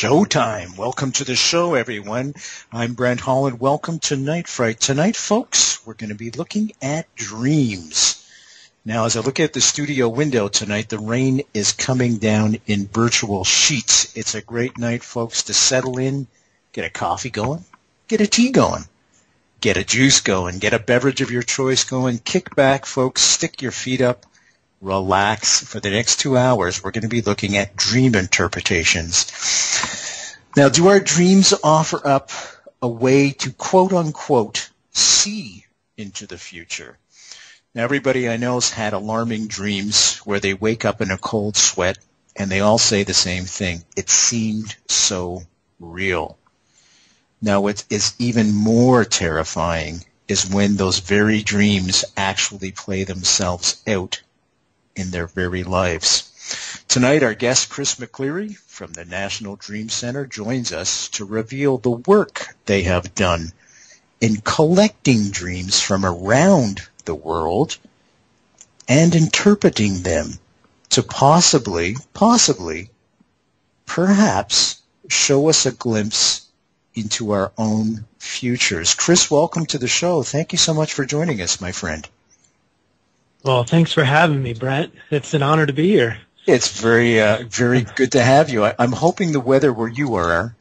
Showtime. Welcome to the show, everyone. I'm Brent Holland. Welcome to Night Fright. Tonight, folks, we're going to be looking at dreams. Now, as I look at the studio window tonight, the rain is coming down in virtual sheets. It's a great night, folks, to settle in, get a coffee going, get a tea going, get a juice going, get a beverage of your choice going, kick back, folks, stick your feet up, relax. For the next 2 hours, we're going to be looking at dream interpretations. Now, do our dreams offer up a way to, quote-unquote, see into the future? Now, everybody I know has had alarming dreams where they wake up in a cold sweat, and they all say the same thing. It seemed so real. Now, what is even more terrifying is when those very dreams actually play themselves out in their very lives. Tonight, our guest, Chris McCleary from the National Dream Center, joins us to reveal the work they have done in collecting dreams from around the world and interpreting them to perhaps show us a glimpse into our own futures. Chris, welcome to the show. Thank you so much for joining us, my friend. Well, thanks for having me, Brent. It's an honor to be here. It's very good to have you. I'm hoping the weather where you are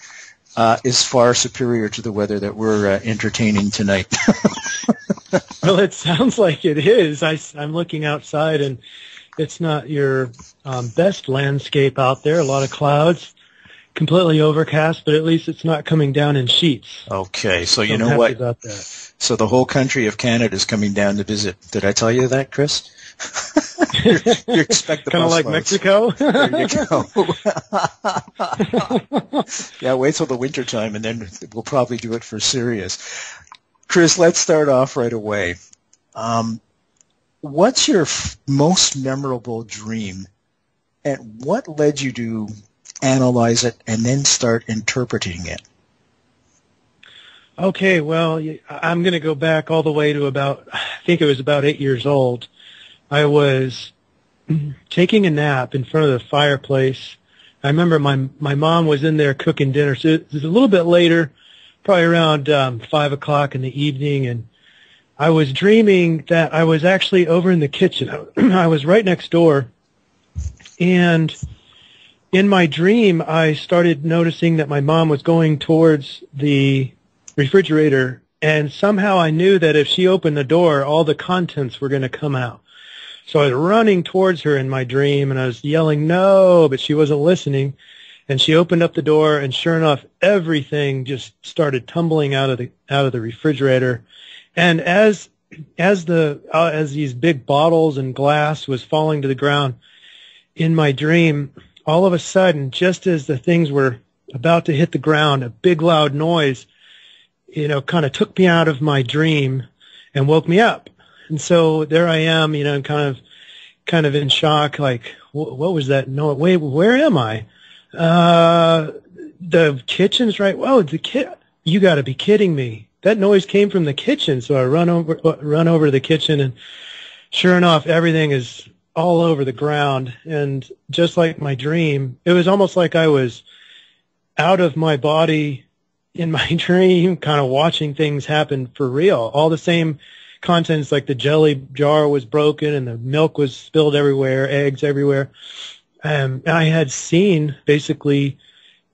is far superior to the weather that we're entertaining tonight. Well, it sounds like it is. I'm looking outside, and it's not your best landscape out there. A lot of clouds, completely overcast, but at least it's not coming down in sheets. Okay, so you know what? About that. So the whole country of Canada is coming down to visit. Did I tell you that, Chris? you expect the kind of like loads. Mexico. There you go. Yeah, wait till the winter time, and then we'll probably do it for serious. Chris, let's start off right away. What's your most memorable dream, and what led you to analyze it and then start interpreting it? Okay, well, I'm going to go back all the way to I think it was about 8 years old. I was taking a nap in front of the fireplace. I remember my mom was in there cooking dinner. So it was a little bit later, probably around 5 o'clock in the evening, and I was dreaming that I was actually over in the kitchen. I was right next door, and in my dream, I started noticing that my mom was going towards the refrigerator, and somehow I knew that if she opened the door, all the contents were going to come out. So I was running towards her in my dream, and I was yelling, "No," but she wasn't listening. And she opened up the door, and sure enough, everything just started tumbling out of the refrigerator. And as these big bottles and glass was falling to the ground in my dream, all of a sudden, just as the things were about to hit the ground, a big loud noise, kind of took me out of my dream and woke me up. And so there I am, kind of in shock, like, what was that? No, wait, where am I? The kitchen's right. Whoa, you got to be kidding me. That noise came from the kitchen. So I run over to the kitchen, and sure enough, everything is all over the ground. And just like my dream, it was almost like I was out of my body in my dream, kind of watching things happen for real. All the same contents, like the jelly jar was broken and the milk was spilled everywhere, eggs everywhere. I had seen basically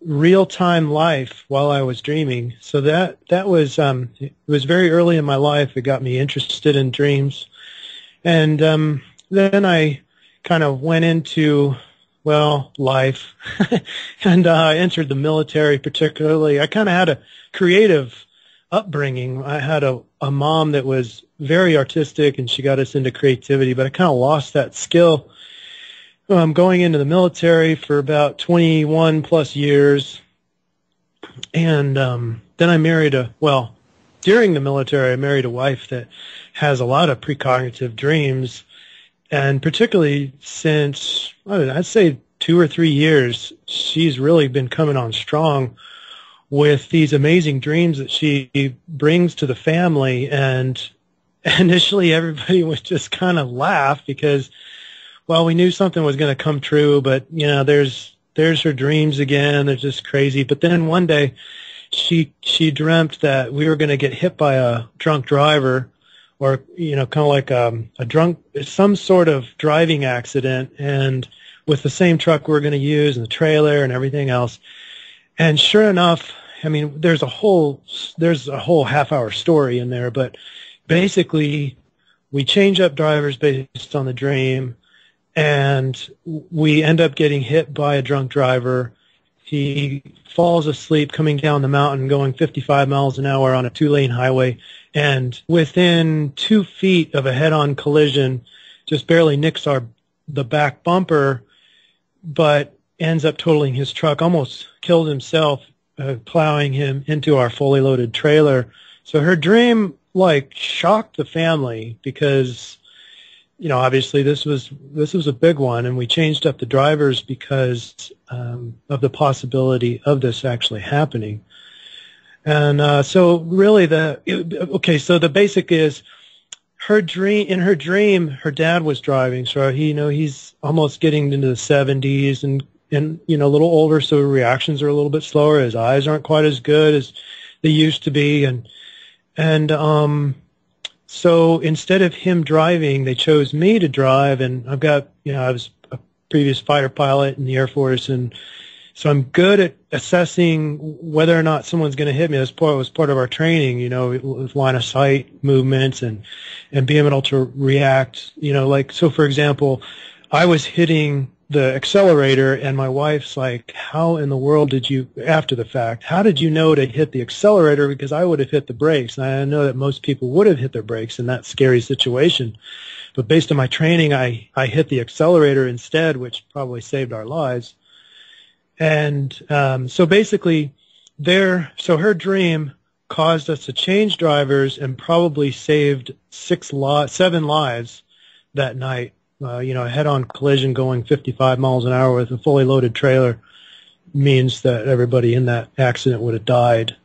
real-time life while I was dreaming. So that was it was very early in my life. It got me interested in dreams. And then I kind of went into, life. And I entered the military particularly. I kind of had a creative upbringing. I had a mom that was very artistic, and she got us into creativity, but I kind of lost that skill. I'm going into the military for about 21 plus years. And then I married during the military, I married a wife that has a lot of precognitive dreams. And particularly since, I'd say 2 or 3 years, she's really been coming on strong with these amazing dreams that she brings to the family. And initially everybody would just kind of laugh because, we knew something was going to come true, but, there's there's her dreams again. They're just crazy. But then one day, she dreamt that we were going to get hit by a drunk driver, or kind of like some sort of driving accident, and with the same truck we're going to use and the trailer and everything else. And sure enough, I mean, there's a whole half-hour story in there, but basically, we change up drivers based on the dream, and we end up getting hit by a drunk driver. He falls asleep coming down the mountain going 55 miles an hour on a 2-lane highway, and within 2 feet of a head-on collision, just barely nicks the back bumper, but ends up totaling his truck, almost killed himself, plowing him into our fully loaded trailer. So her dream, shocked the family because, obviously this was a big one, and we changed up the drivers because of the possibility of this actually happening. And so really so the basic is in her dream, her dad was driving, so he's almost getting into the 70s and a little older, so reactions are a little bit slower. His eyes aren't quite as good as they used to be, and so instead of him driving, they chose me to drive, and I've got, I was a previous fighter pilot in the Air Force, and so I'm good at assessing whether or not someone's going to hit me. That was part of our training, with line of sight movements and being able to react, so for example, I was hitting the accelerator, and my wife's like, how in the world did you, after the fact, how did you know to hit the accelerator? Because I would have hit the brakes. And I know that most people would have hit their brakes in that scary situation. But based on my training, I hit the accelerator instead, which probably saved our lives. And so basically, so her dream caused us to change drivers and probably saved 7 lives that night. A head-on collision going 55 miles an hour with a fully loaded trailer means that everybody in that accident would have died.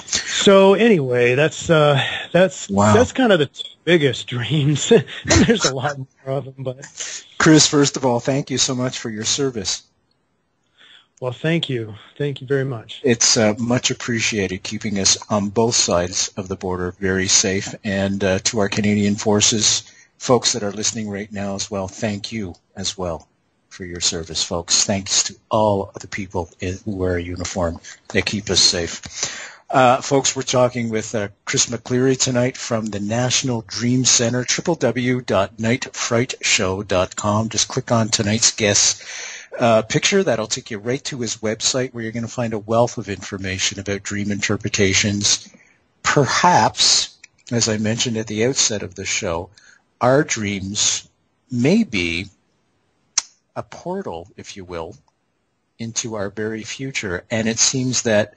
So anyway, that's wow. That's kind of the biggest dreams. And there's a lot more of them. But Chris, first of all, thank you so much for your service. Well, thank you. Thank you very much. It's much appreciated, keeping us on both sides of the border very safe. And to our Canadian forces, folks that are listening right now as well, thank you as well for your service, folks. Thanks to all of the people who wear a uniform. They keep us safe. Folks, we're talking with Chris McCleary tonight from the National Dream Center, www.nightfrightshow.com. Just click on tonight's guest picture. That'll take you right to his website, where you're going to find a wealth of information about dream interpretations. Perhaps, as I mentioned at the outset of the show, our dreams may be a portal, if you will, into our very future. And it seems that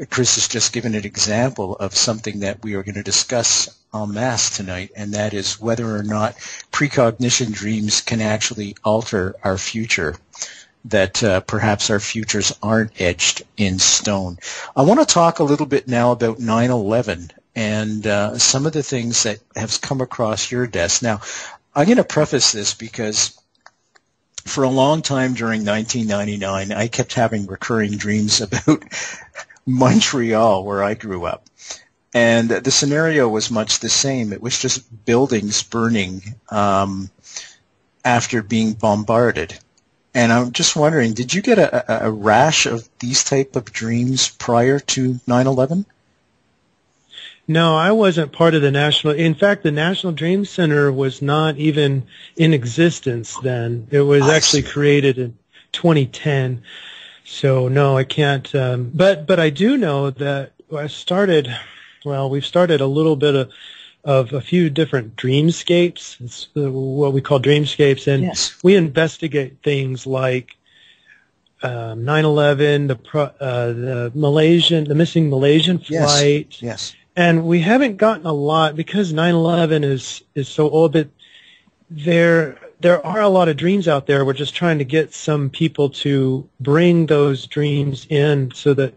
Chris has just given an example of something that we are going to discuss en masse tonight, and that is whether or not precognition dreams can actually alter our future, that perhaps our futures aren't etched in stone. I want to talk a little bit now about 9/11 and some of the things that have come across your desk. Now, I'm going to preface this because for a long time during 1999, I kept having recurring dreams about Montreal, where I grew up. And the scenario was much the same. It was just buildings burning after being bombarded. And I'm just wondering, did you get a rash of these type of dreams prior to 9/11? No, I wasn't part of the National. In fact, the National Dream Center was not even in existence then. It was actually created in 2010. So no, I can't. But I do know that we've started a little bit of a few different dreamscapes. It's what we call dreamscapes, and yes, we investigate things like 9/11, the missing Malaysian flight. Yes. And we haven't gotten a lot because 9/11 is so old, but there are a lot of dreams out there. We're just trying to get some people to bring those dreams in so that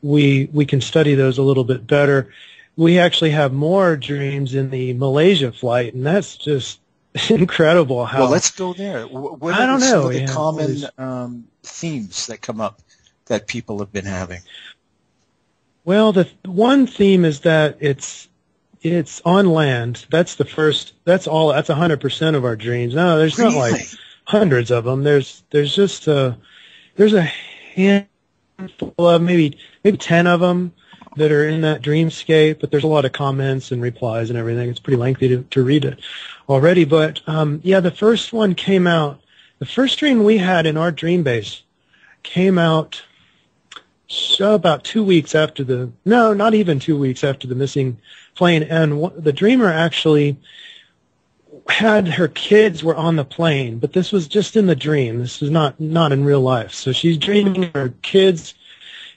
we can study those a little bit better. We actually have more dreams in the Malaysia flight, and that's just incredible. How well, let's go there. What I don't know. Some of the common themes that come up that people have been having? Well, the one theme is that it's on land. That's the first. That's all. That's 100% of our dreams. No, there's not like hundreds of them. There's just there's a handful of maybe 10 of them that are in that dreamscape. But there's a lot of comments and replies and everything. It's pretty lengthy to read it already. But yeah, the first one came out. The first dream we had in our dream base came out about 2 weeks after not even 2 weeks after the missing plane. And the dreamer actually had her kids were on the plane, but this was just in the dream. This is not in real life. So she's dreaming her kids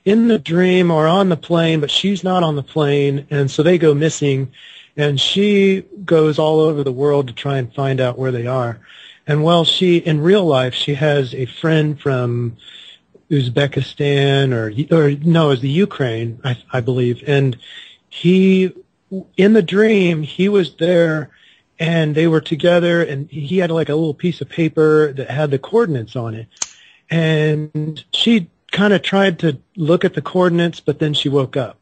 in the dream or on the plane, but she's not on the plane, and so they go missing, and she goes all over the world to try and find out where they are. And while in real life, she has a friend from Uzbekistan it's the Ukraine, I believe. And in the dream, he was there and they were together and he had like a little piece of paper that had the coordinates on it. And she kind of tried to look at the coordinates, but then she woke up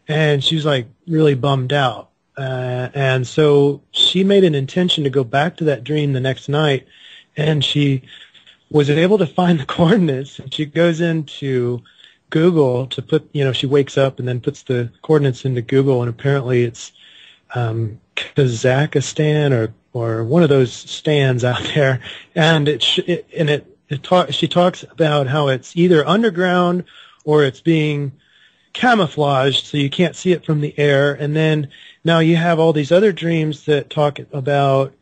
and she was like really bummed out. And so she made an intention to go back to that dream the next night, and she was able to find the coordinates, and she goes into Google to put, she wakes up and then puts the coordinates into Google, and apparently it's Kazakhstan or one of those stands out there, and she talks about how it's either underground or it's being camouflaged so you can't see it from the air. And then now you have all these other dreams that talk about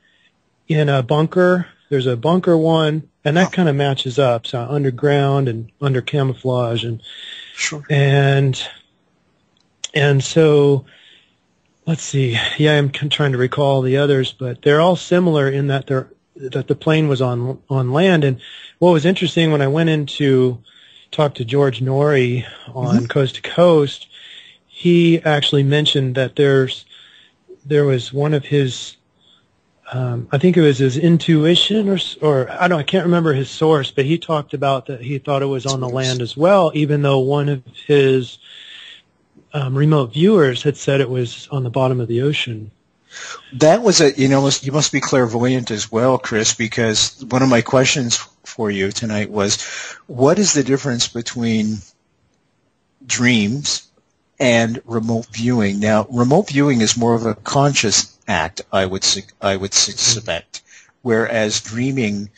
in a bunker. There's a bunker one, and that kind of matches up. So underground and under camouflage, and sure. And so let's see. Yeah, I'm trying to recall the others, but they're all similar in that the plane was on land. And what was interesting when I went in to talk to George Norrie on Coast to Coast, he actually mentioned that there was one of his, I think it was his intuition or I can't remember his source, but he talked about that he thought it was on the land as well, even though one of his remote viewers had said it was on the bottom of the ocean. That was you must be clairvoyant as well, Chris, because one of my questions for you tonight was, what is the difference between dreams and remote viewing? Now, remote viewing is more of a conscious act, I would suspect, whereas dreaming,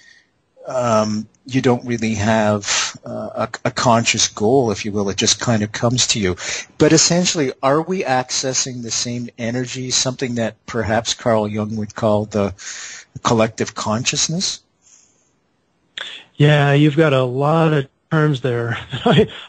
you don't really have a conscious goal, if you will. It just kind of comes to you. But essentially, are we accessing the same energy, something that perhaps Carl Jung would call the collective consciousness? Yeah, you've got a lot of terms there.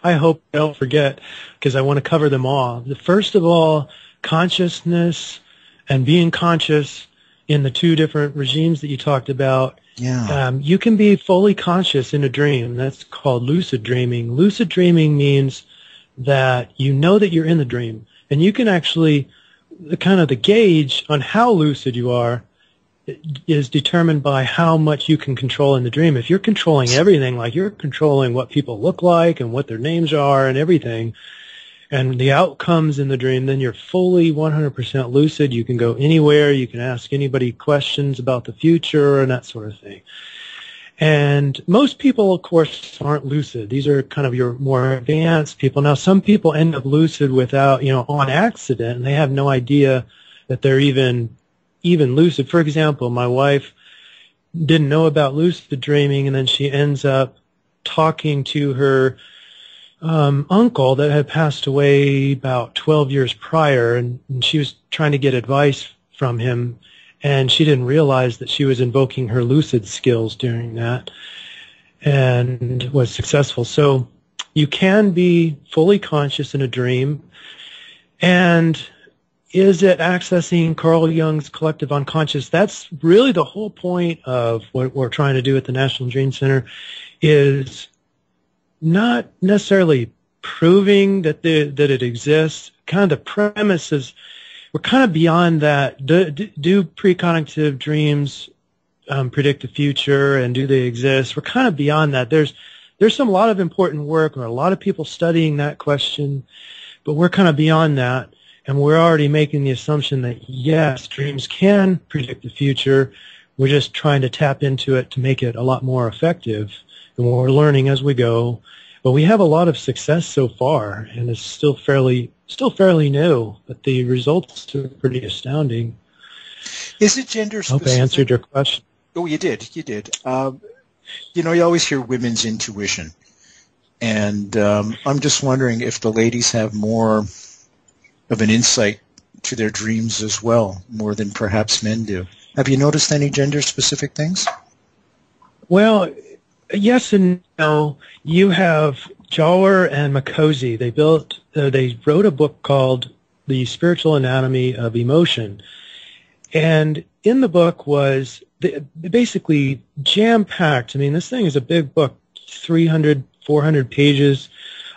I hope I don't forget, because I want to cover them all. First of all, consciousness and being conscious in the two different regimes that you talked about. Yeah. You can be fully conscious in a dream. That's called lucid dreaming. Lucid dreaming means that you know that you're in the dream, and you can actually, the gauge on how lucid you are is determined by how much you can control in the dream. If you're controlling everything, like you're controlling what people look like and what their names are and everything, and the outcomes in the dream, then you're fully 100% lucid. You can go anywhere. You can ask anybody questions about the future and that sort of thing. And most people, of course, aren't lucid. These are kind of your more advanced people. Now, some people end up lucid without, on accident, and they have no idea that they're even lucid. For example, my wife didn't know about lucid dreaming, and then she ends up talking to her uncle that had passed away about 12 years prior, and she was trying to get advice from him, and she didn't realize that she was invoking her lucid skills during that and was successful. So you can be fully conscious in a dream. And is it accessing Carl Jung's collective unconscious? That's really the whole point of what we're trying to do at the National Dream Center, is not necessarily proving that it exists. Kind of the premise is we're kind of beyond that. Do precognitive dreams predict the future, and do they exist? We're kind of beyond that. There's there's a lot of important work, or a lot of people studying that question, but we're kind of beyond that, and we're already making the assumption that, yes, dreams can predict the future. We're just trying to tap into it to make it a lot more effective, and we're learning as we go. But we have a lot of success so far, and it's still fairly new, but the results are pretty astounding. Is it gender specific? I hope I answered your question. Oh, you did. You did. You know, you always hear women's intuition, and I'm just wondering if the ladies have more of an insight to their dreams as well, more than perhaps men do. Have you noticed any gender-specific things? Well, yes and no. You have Jauer and McCleary. They wrote a book called The Spiritual Anatomy of Emotion. And in the book was basically jam-packed. I mean, this thing is a big book, 300, 400 pages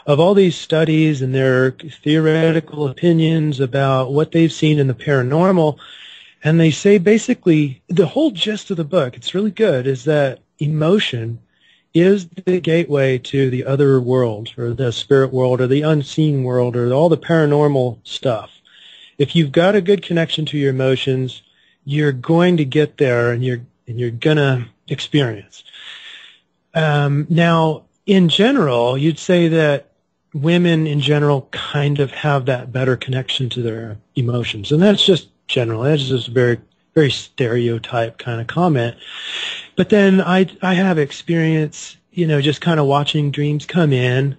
of all these studies and their theoretical opinions about what they've seen in the paranormal. And they say basically the whole gist of the book, it's really good, is that emotion is the gateway to the other world, or the spirit world, or the unseen world, or all the paranormal stuff. If you've got a good connection to your emotions, you're going to get there, and you're gonna experience. Now, in general, you'd say that women in general kind of have that better connection to their emotions, and that's just general. That's just a very, very stereotype kind of comment. But then I have experience, just kind of watching dreams come in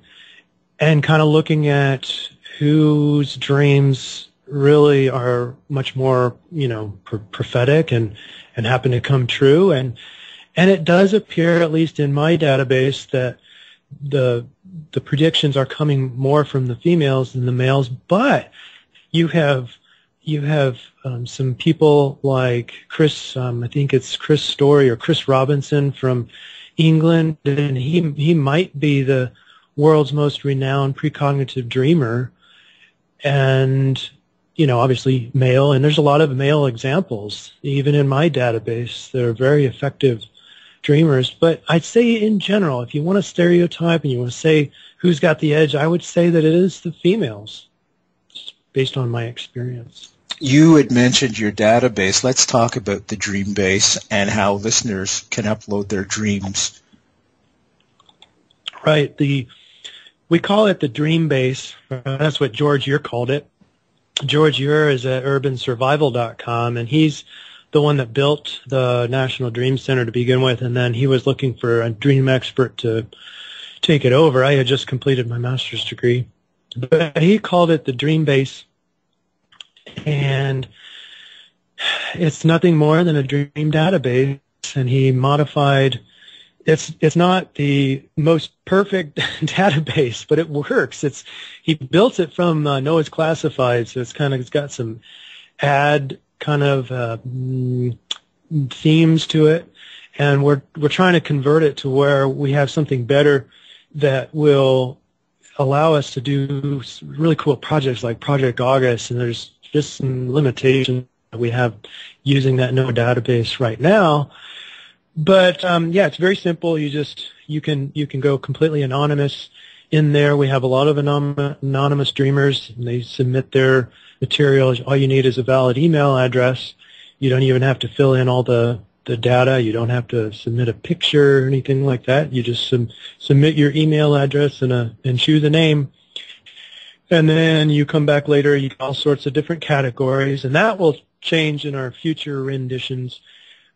and kind of looking at whose dreams really are much more, prophetic and happen to come true. And it does appear, at least in my database, that the predictions are coming more from the females than the males. But you have some people like Chris, I think it's Chris Story or Chris Robinson from England, and he might be the world's most renowned precognitive dreamer, and obviously male, and there's a lot of male examples even in my database that are very effective dreamers. But I'd say in general, if you want to stereotype and you want to say who's got the edge, I would say that it is the females, based on my experience. You had mentioned your database. Let's talk about the dream base and how listeners can upload their dreams. Right. We call it the dream base. That's what George Ure called it. George Ure is at urbansurvival.com, and he's the one that built the National Dream Center to begin with, and then he was looking for a dream expert to take it over. I had just completed my master's degree. But he called it the dream base, and it's nothing more than a dream database, and he modified. It's not the most perfect database, but it works. He built it from Noah's Classified, so it's got some ad kind of themes to it, and we're trying to convert it to where we have something better that will allow us to do really cool projects like Project August, and there's just some limitations that we have using that Noah database right now. But it's very simple. You can go completely anonymous in there. We have a lot of anonymous dreamers, and they submit their material. All you need is a valid email address. You don't even have to fill in all the data. You don't have to submit a picture or anything like that. You just submit your email address and choose a name. And then you come back later, you get all sorts of different categories, and that will change in our future renditions.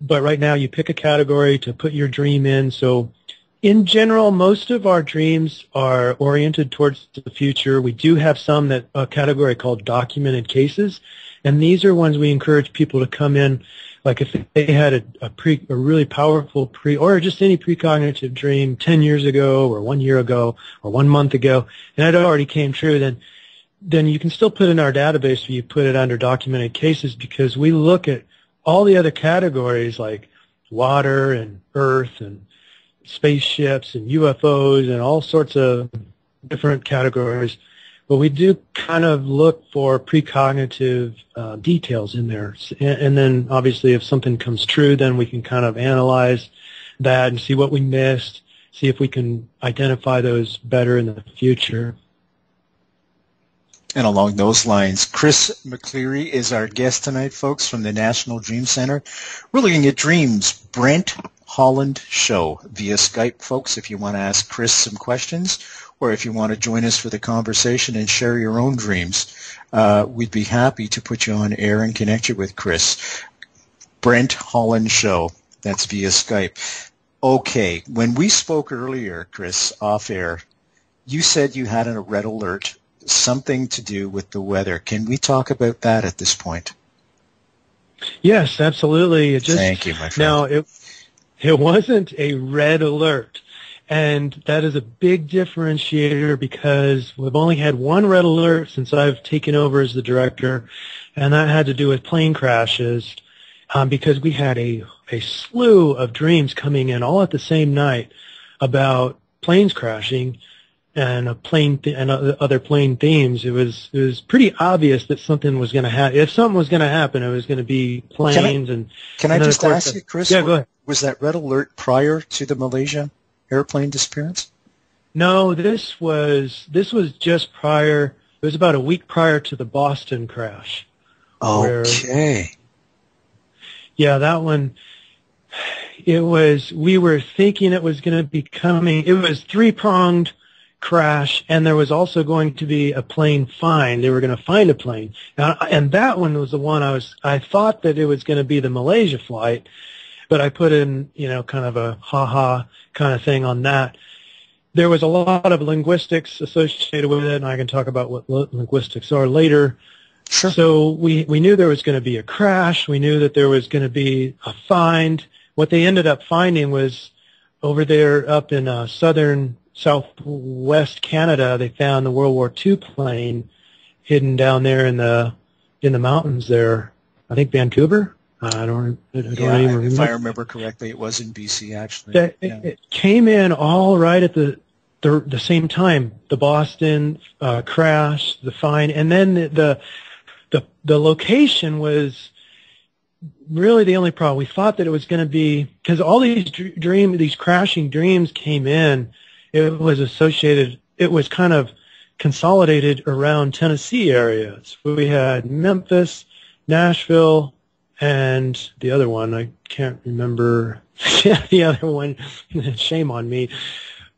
But right now you pick a category to put your dream in. So in general, most of our dreams are oriented towards the future. We do have some a category called documented cases, and these are ones we encourage people to come in, like if they had a really powerful or just any precognitive dream 10 years ago or 1 year ago or 1 month ago, and it already came true, then you can still put it in our database, but you put it under documented cases, because we look at all the other categories like water and earth and spaceships and UFOs and all sorts of different categories. But we do kind of look for precognitive details in there. And then obviously if something comes true, then we can kind of analyze that and see what we missed, see if we can identify those better in the future. And along those lines, Chris McCleary is our guest tonight, folks, from the National Dream Center. We're looking at dreams. Brent Holland Show via Skype, folks, if you want to ask Chris some questions, or if you want to join us for the conversation and share your own dreams, we'd be happy to put you on air and connect you with Chris. Brent Holland Show, that's via Skype. Okay, when we spoke earlier, Chris, off air, you said you had a red alert, something to do with the weather. Can we talk about that at this point? Yes, absolutely. Thank you, my friend. Now, it wasn't a red alert, and that is a big differentiator because we've only had one red alert since I've taken over as the director, and that had to do with plane crashes because we had a slew of dreams coming in all at the same night about planes crashing and other plane themes. It was pretty obvious that something was going to happen. If something was going to happen, it was going to be planes. Can I just ask you, Chris? Yeah, go ahead. Was that red alert prior to the Malaysia airplane disappearance? No, this was just prior. It was about a week prior to the Boston crash. Okay. Yeah, that one. We were thinking it was going to be coming. It was three-pronged crash, and there was also going to be a plane find. They were going to find a plane, and that one was the one I thought that it was going to be the Malaysia flight, but I put in kind of a ha-ha kind of thing on that. There was a lot of linguistics associated with it, and I can talk about what linguistics are later. Sure. So we knew there was going to be a crash. We knew that there was going to be a find. What they ended up finding was over there up in southwest Canada, they found the World War II plane hidden down there in the mountains there. I think Vancouver. I don't even remember. If I remember correctly, it was in BC actually. It came in all right at the same time. The Boston crash, the find, and then the location was really the only problem. We thought that it was going to be because all these these crashing dreams came in. It was associated. It was kind of consolidated around Tennessee areas. We had Memphis, Nashville, and the other one I can't remember. The other one, shame on me.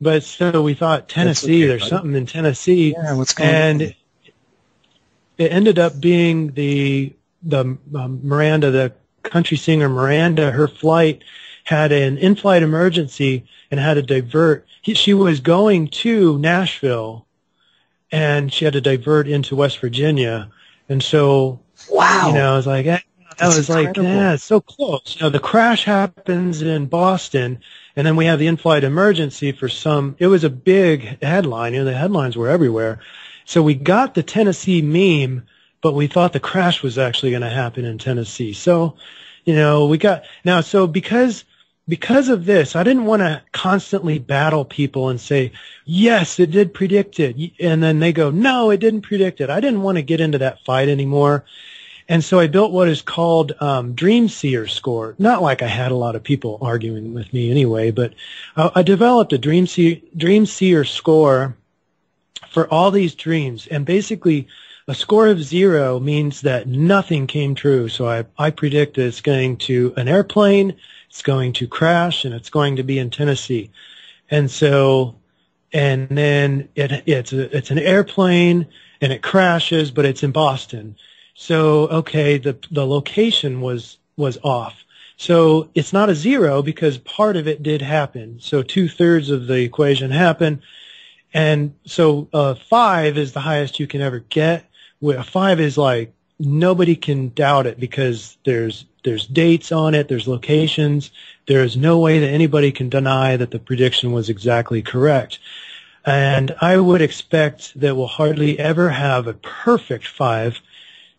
But so we thought Tennessee. Okay, there's something in Tennessee. Yeah, what's going on? And it ended up being the Miranda, the country singer Miranda. Her flight had an in-flight emergency and had to divert. She was going to Nashville, and she had to divert into West Virginia. And so, wow, I was like, it's so close. The crash happens in Boston, and then we have the in-flight emergency for it was a big headline. The headlines were everywhere. So we got the Tennessee meme, but we thought the crash was actually going to happen in Tennessee. So, because of this, I didn't want to constantly battle people and say, yes, it did predict it. And then they go, no, it didn't predict it. I didn't want to get into that fight anymore. And so I built what is called Dream Seer score. Not like I had a lot of people arguing with me anyway, but I developed a Dream Seer score for all these dreams. And basically, a score of 0 means that nothing came true. So I predict that it's going to an airplane, it's going to crash, and it's going to be in Tennessee. And then it's an airplane, and it crashes, but it's in Boston. So, okay, the location was off. So it's not a 0 because part of it did happen. So 2/3 of the equation happened. And so 5 is the highest you can ever get. 5 is like nobody can doubt it because there's dates on it, there's locations. There's no way that anybody can deny that the prediction was exactly correct. And I would expect that we'll hardly ever have a perfect 5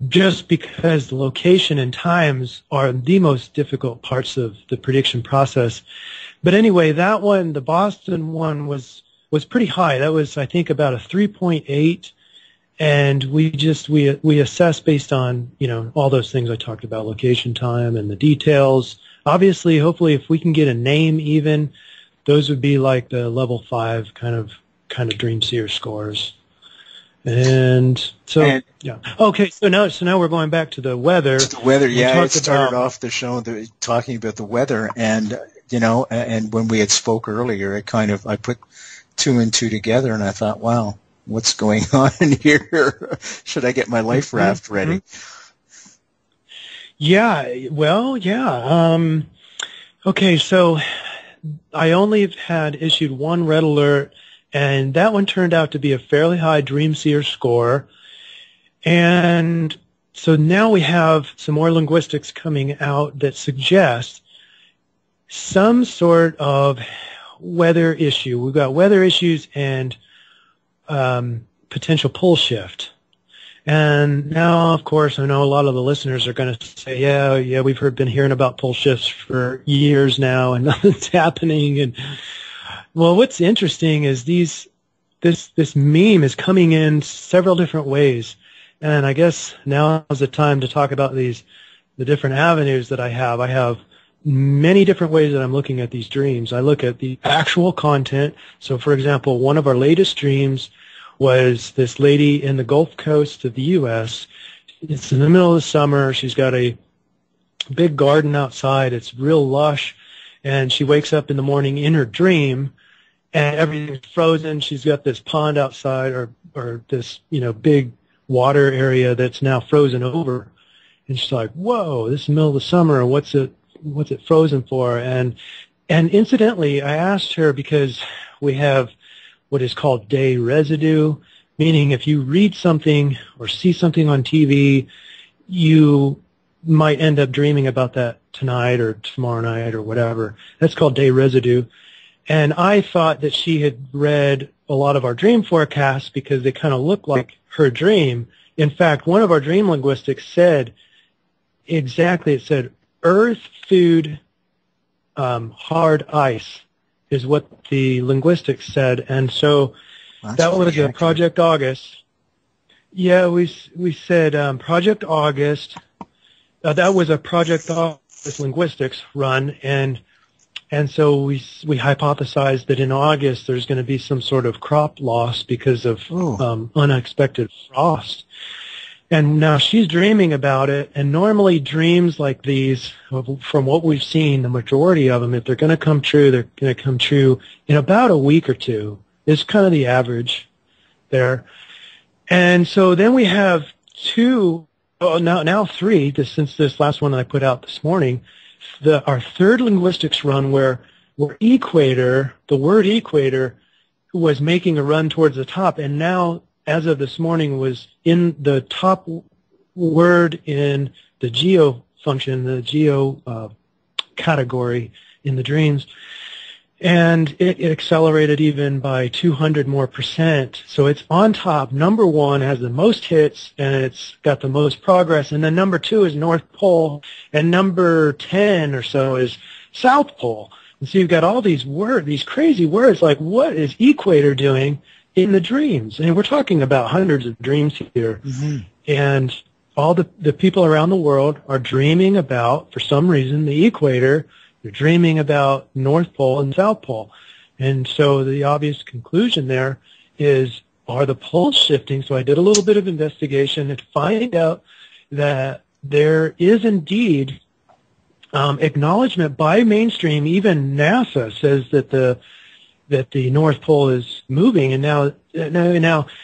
just because the location and times are the most difficult parts of the prediction process. But anyway, that one, the Boston one, was pretty high. That was, I think, about a 3.8. And we assess based on, all those things I talked about, location, time, and the details. Obviously, hopefully, if we can get a name even, those would be like the level 5 kind of dream seer scores. And so, yeah. Okay, so now we're going back to the weather. To the weather, yeah. I started off the show talking about the weather, and and when we had spoke earlier, I put 2 and 2 together, and I thought, wow, what's going on here? Should I get my life raft ready? Yeah, well, yeah. Okay, so I only had issued 1 red alert, and that one turned out to be a fairly high dream seer score. And so now we have some more linguistics coming out that suggest some sort of weather issue. We've got weather issues and potential pole shift. And now, of course, I know a lot of the listeners are going to say, yeah, we've been hearing about pole shifts for years now, and nothing's happening. And well, what's interesting is this meme is coming in several different ways, and I guess now is the time to talk about the different avenues that I have. I have many different ways that I'm looking at these dreams. I look at the actual content. So, for example, one of our latest dreams was this lady in the Gulf Coast of the U.S. It's in the middle of the summer. She's got a big garden outside. It's real lush. And she wakes up in the morning in her dream, and everything's frozen. She's got this pond outside or this, big water area that's now frozen over. And she's like, whoa, this is the middle of the summer. What's it frozen for? And incidentally, I asked her because we have what is called day residue, meaning if you read something or see something on TV, you might end up dreaming about that tonight or tomorrow night or whatever. That's called day residue. And I thought that she had read a lot of our dream forecasts because they kind of look like her dream. In fact, one of our dream linguistics said exactly, it said, earth, food, hard ice is what the linguistics said. And so that was a Project August. Yeah, we said Project August. That was a Project August linguistics run, and so we hypothesized that in August there's going to be some sort of crop loss because of unexpected frost. And now she's dreaming about it, and normally dreams like these, from what we've seen, the majority of them, if they're going to come true, they're going to come true in about a week or two. It's kind of the average there. And so then we have now 3, since this last one that I put out this morning, our third linguistics run where equator, the word equator, was making a run towards the top, and now, as of this morning, was in the top word in the geo function, the geo category in the dreams. And it accelerated even by 200 more %. So it's on top. Number 1 has the most hits, and it's got the most progress. And then number 2 is North Pole, and number 10 or so is South Pole. And so you've got all these crazy words, like what is equator doing in the dreams? And we're talking about hundreds of dreams here. Mm-hmm. And all the people around the world are dreaming about, for some reason, the equator. They're dreaming about North Pole and South Pole. And so the obvious conclusion there is, are the poles shifting? So I did a little bit of investigation and find out that there is indeed acknowledgement by mainstream. Even NASA says that the North Pole is moving, and now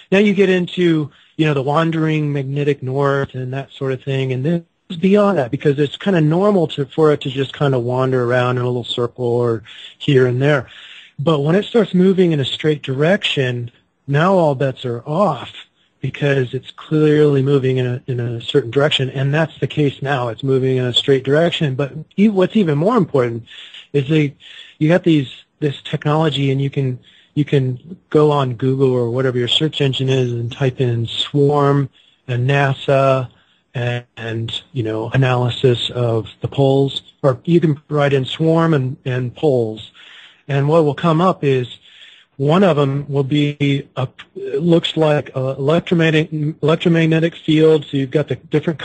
you get into the wandering magnetic north and that sort of thing, and then beyond that, because it's kind of normal for it to just kind of wander around in a little circle or here and there. But when it starts moving in a straight direction, now all bets are off because it's clearly moving in a certain direction, and that's the case now. It's moving in a straight direction. But what's even more important is you got this technology, and you can go on Google or whatever your search engine is and type in swarm and NASA and analysis of the poles, or you can write in swarm and poles, and what will come up is one of them will be looks like an electromagnetic field. So you've got the different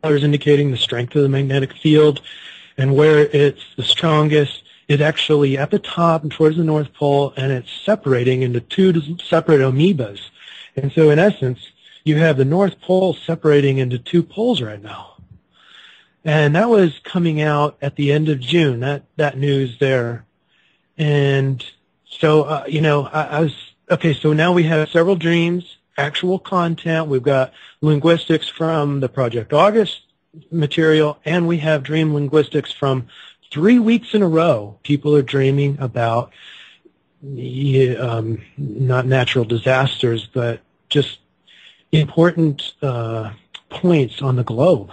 colors indicating the strength of the magnetic field and where it's the strongest. it actually, at the top and towards the North Pole, and it's separating into two separate amoebas. And so in essence, you have the North Pole separating into two poles right now. And that was coming out at the end of June, that news there. And so, you know, I was, okay, so now we have several dreams, actual content. We've got linguistics from the Project August material, and we have dream linguistics from 3 weeks in a row. People are dreaming about not natural disasters, but just important points on the globe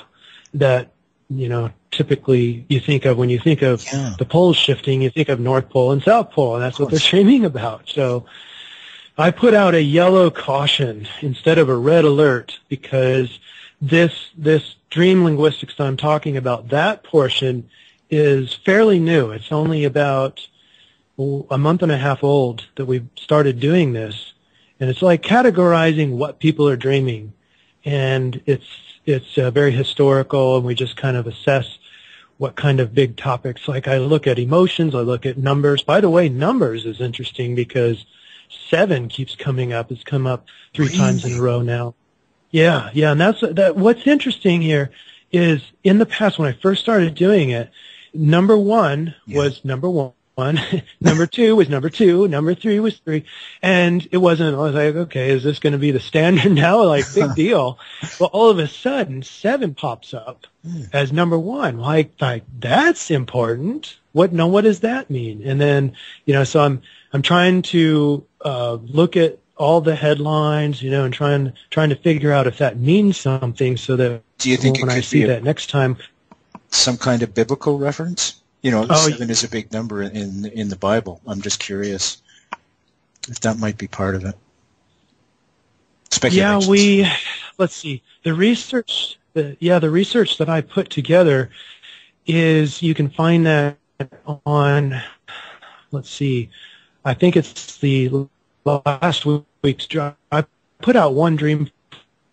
that, you know, typically you think of when you think of the poles shifting, you think of North Pole and South Pole, and that's what they're dreaming about. So I put out a yellow caution instead of a red alert, because this dream linguistics that I'm talking about, that portion is fairly new. It's only about a month and a half old that we've started doing this, and it's like categorizing what people are dreaming, and it's very historical, and we just kind of assess what kind of big topics. Like I look at emotions, I look at numbers. By the way, numbers is interesting because 7 keeps coming up. It's come up 3 times in a row now. Yeah, and that. What's interesting here is in the past when I first started doing it, number 1 was number 1. Number 2 was number 2. Number 3 was 3. And it wasn't, I was like, okay, is this going to be the standard now? Like, big deal. Well, all of a sudden, 7 pops up as number 1. Like, that's important. What does that mean? And then, you know, so I'm trying to look at all the headlines, you know, and trying to figure out if that means something, so that do you think when I see that next time, some kind of biblical reference? You know, 7 is a big number in the Bible. I'm just curious if that might be part of it. Speculations. Yeah, let's see. The research that I put together is, you can find that on, let's see, I think it's the last week's job. I put out one dream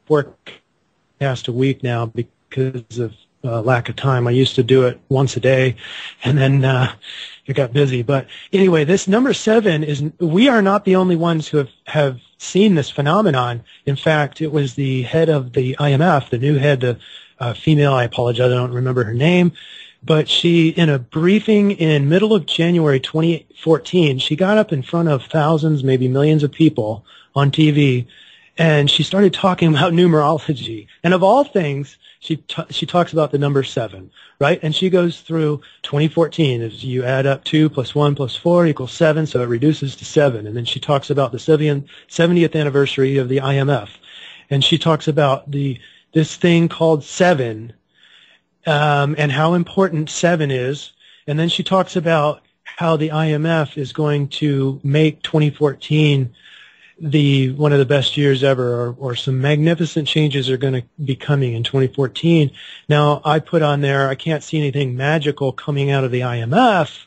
forecast a week now because of lack of time. I used to do it once a day, and then it got busy. But anyway, this number 7 is, we are not the only ones who have seen this phenomenon. In fact, it was the head of the IMF, the new head, the female, I apologize, I don't remember her name, but she, in a briefing in middle of January 2014, she got up in front of thousands, maybe millions of people on TV, and she started talking about numerology. And of all things, she talks about the number 7, right? And she goes through 2014 as you add up 2 plus 1 plus 4 equals 7, so it reduces to 7. And then she talks about the 70th anniversary of the IMF, and she talks about this thing called 7, and how important 7 is. And then she talks about how the IMF is going to make 2014 one of the best years ever, or some magnificent changes are going to be coming in 2014. Now, I put on there, I can't see anything magical coming out of the IMF,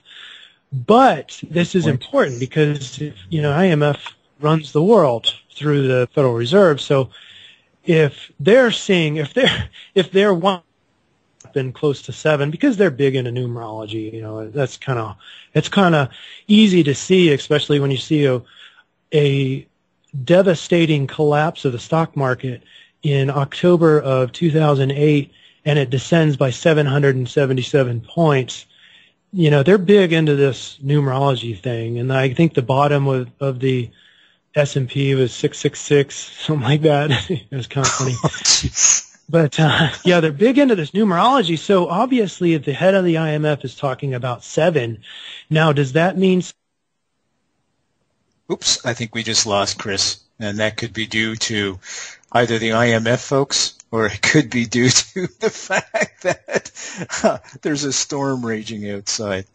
but this is important because, you know, IMF runs the world through the Federal Reserve. So if they're been close to 7, because they're big into numerology, you know, it's kind of easy to see, especially when you see a devastating collapse of the stock market in October of 2008, and it descends by 777 points. You know, they're big into this numerology thing, and I think the bottom of the S&P was 666, something like that. It was kind of funny. But, yeah, they're big into this numerology. So obviously, if the head of the IMF is talking about 7, now does that mean... Oops, I think we just lost Chris, and that could be due to either the IMF folks, or it could be due to the fact that there's a storm raging outside.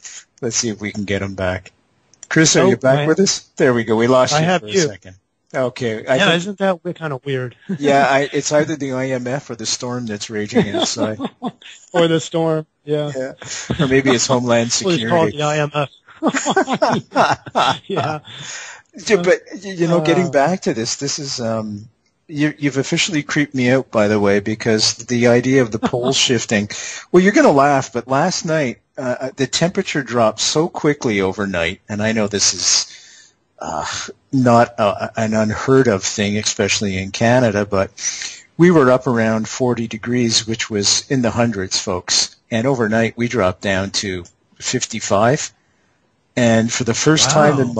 Let's see if we can get him back. Chris, are you back with us? There we go. We lost you for a second. Okay. Yeah, isn't that kind of weird? Yeah, it's either the IMF or the storm that's raging outside. Or the storm, yeah. Or maybe it's Homeland Security. Well, it's called the IMF. Yeah. But, you know, getting back to this is, you've officially creeped me out, by the way, because the idea of the pole shifting, well, you're going to laugh, but last night the temperature dropped so quickly overnight, and I know this is not an unheard of thing, especially in Canada, but we were up around 40 degrees, which was in the hundreds, folks. And overnight, we dropped down to 55. And for the first time in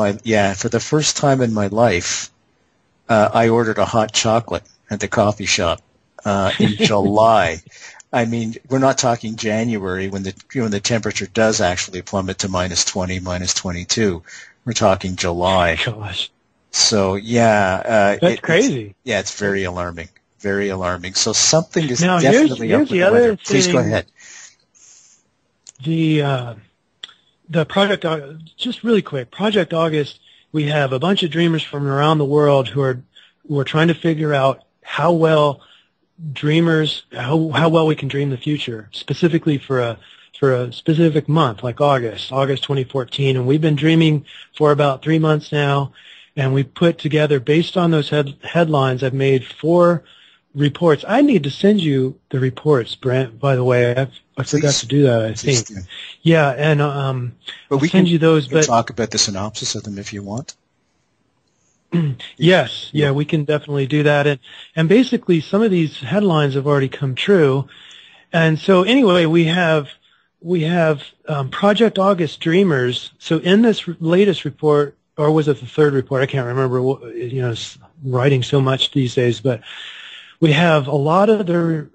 my life, I ordered a hot chocolate at the coffee shop in July. I mean, we're not talking January when the temperature does actually plummet to minus 20, minus 22. We're talking July. Gosh. So yeah, that's crazy. It's very alarming. Very alarming. So something is now, definitely here's up with the the other weather. Please thing. go ahead. The Project, just really quick, Project August, we have a bunch of dreamers from around the world who are trying to figure out how well we can dream the future, specifically for a specific month like August 2014. And we've been dreaming for about 3 months now, and we put together, based on those headlines, I've made 4 reports. I need to send you the reports, Brent, by the way. I forgot to do that, I think. Do. Yeah, and but I'll send you those. We can talk about the synopsis of them if you want. Yes, yeah, we can definitely do that. And basically, some of these headlines have already come true. And so anyway, we have Project August Dreamers. So in this latest report, or was it the third report? I can't remember. Writing so much these days, but we have a lot of the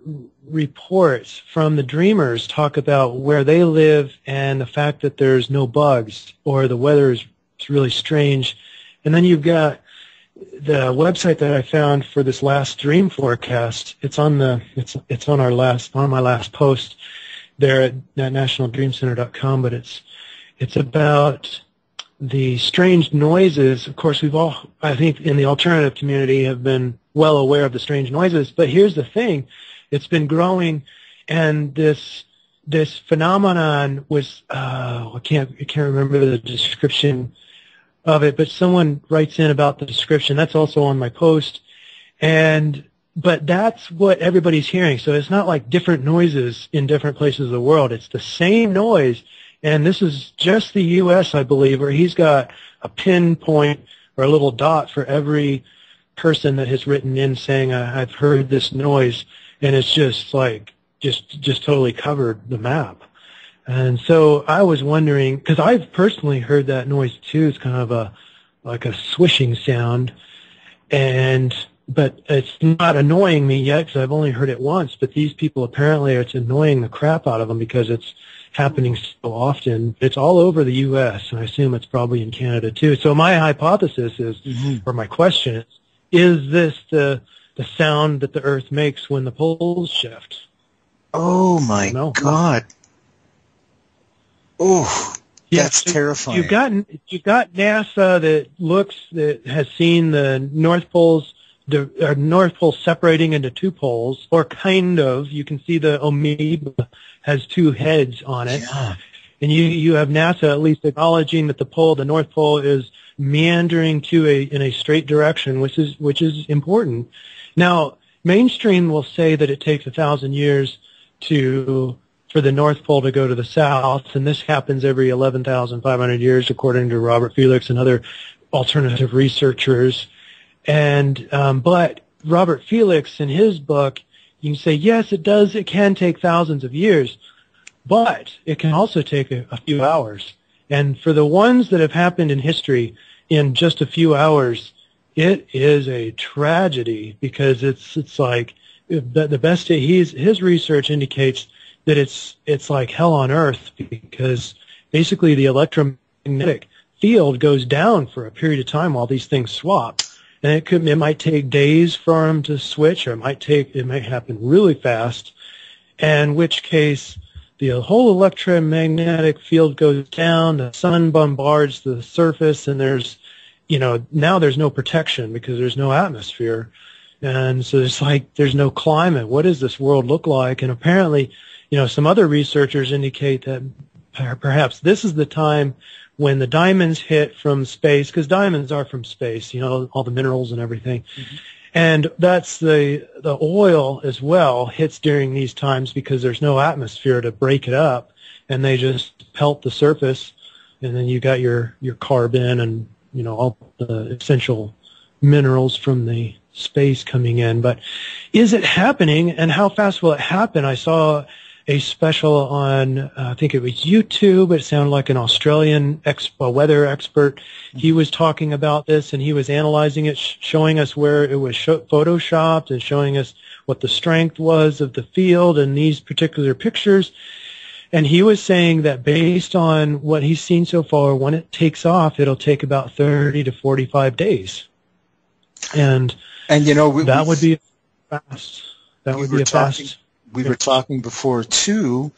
reports from the dreamers talk about where they live and the fact that there's no bugs or the weather is really strange. And then you've got the website that I found for this last dream forecast. It's on my last post there at nationaldreamcenter.com, but it's about the strange noises. Of course, I think in the alternative community have been well aware of the strange noises, but here's the thing. It's been growing, and this phenomenon was, I can't remember the description of it, but someone writes in about the description. That's also on my post. But that's what everybody's hearing. So it's not like different noises in different places of the world. It's the same noise. And this is just the U.S., I believe, where he's got a pinpoint or a little dot for every person that has written in saying, I've heard this noise. And it's just like, just totally covered the map. And so I was wondering, because I've personally heard that noise too. It's kind of like a swishing sound. But it's not annoying me yet because I've only heard it once. But these people, apparently it's annoying the crap out of them because it's happening so often. It's all over the U.S., and I assume it's probably in Canada too. So my hypothesis is, or my question is this the sound that the Earth makes when the poles shift? Oh my God! Oh, that's so terrifying. You've got NASA that has seen the North Poles. The North Pole separating into 2 poles, or kind of. You can see the amoeba has 2 heads on it. Yeah. And you have NASA at least acknowledging that the North Pole is meandering in a straight direction, which is important. Now, mainstream will say that it takes 1,000 years for the North Pole to go to the south, and this happens every 11,500 years, according to Robert Felix and other alternative researchers. But Robert Felix, in his book, you can say, yes, it can take thousands of years, but it can also take a few hours. And for the ones that have happened in history in just a few hours, it is a tragedy because it's like the best. His research indicates that it's like hell on earth because basically the electromagnetic field goes down for a period of time while these things swap. And it might take days for them to switch, or it might happen really fast, in which case the whole electromagnetic field goes down, the sun bombards the surface, and now there's no protection because there's no atmosphere. And so there's no climate. What does this world look like? And apparently, some other researchers indicate that perhaps this is the time when the diamonds hit from space, because diamonds are from space, all the minerals and everything. And that's the oil as well hits during these times because there's no atmosphere to break it up, and they just pelt the surface, and then you got your carbon and all the essential minerals from the space coming in. But is it happening, and how fast will it happen? I saw a special on, I think it was YouTube. It sounded like an Australian weather expert. He was talking about this, and he was analyzing it, showing us where it was photoshopped and showing us what the strength was of the field in these particular pictures. And he was saying that based on what he's seen so far, when it takes off, it'll take about 30 to 45 days. And that would be fast. That would be a fast. We were talking before, too,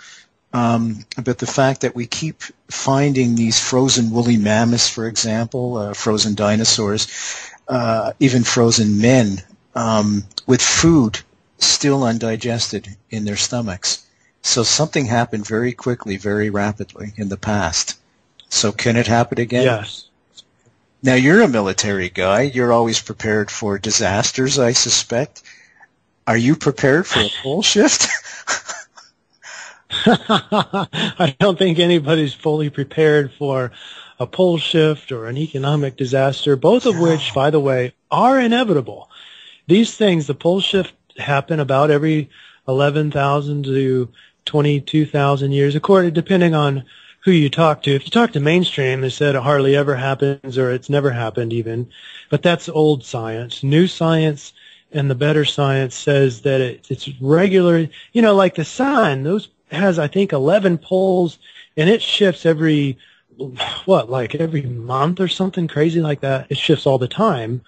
about the fact that we keep finding these frozen woolly mammoths, for example, frozen dinosaurs, even frozen men, with food still undigested in their stomachs. So something happened very quickly, very rapidly in the past. So can it happen again? Yes. Now, you're a military guy. You're always prepared for disasters, I suspect. Are you prepared for a pole shift? I don't think anybody's fully prepared for a pole shift or an economic disaster, both of which, by the way, are inevitable. These things, the pole shift, happen about every 11,000 to 22,000 years, depending on who you talk to. If you talk to mainstream, they said it hardly ever happens or it's never happened even. But that's old science. New science and the better science says that it's regular, like the sun, those has, I think, 11 poles, and it shifts every month or something crazy like that. It shifts all the time,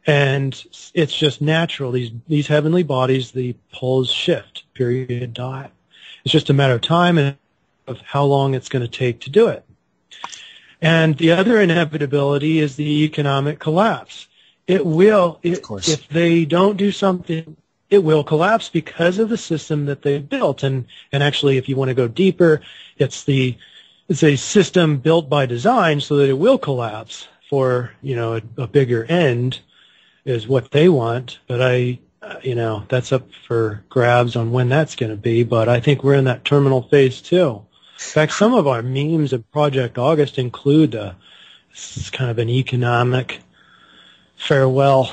and it's just natural. These heavenly bodies, the poles shift, period, dot. It's just a matter of time and of how long it's going to take to do it. And the other inevitability is the economic collapse. It will, if they don't do something, it will collapse because of the system that they've built. And actually, if you want to go deeper, it's a system built by design so that it will collapse for, a bigger end is what they want. But that's up for grabs on when that's going to be. But I think we're in that terminal phase too. In fact, some of our memes of Project August include this is kind of an economic farewell.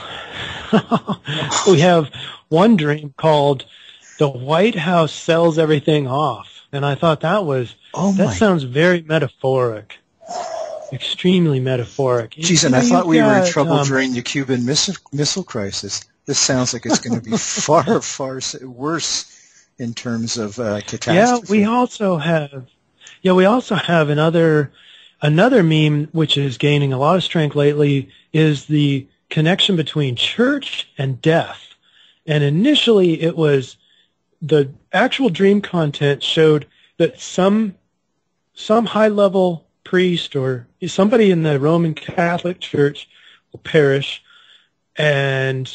We have one dream called "The White House Sells Everything Off," and I thought that sounds very metaphoric, extremely metaphoric. Geez, and I thought we were in trouble during the Cuban Missile Crisis. This sounds like it's going to be far, far worse in terms of catastrophe. Yeah, we also have another meme which is gaining a lot of strength lately is the connection between church and death. And initially it was the actual dream content showed that some high-level priest or somebody in the Roman Catholic Church will perish, and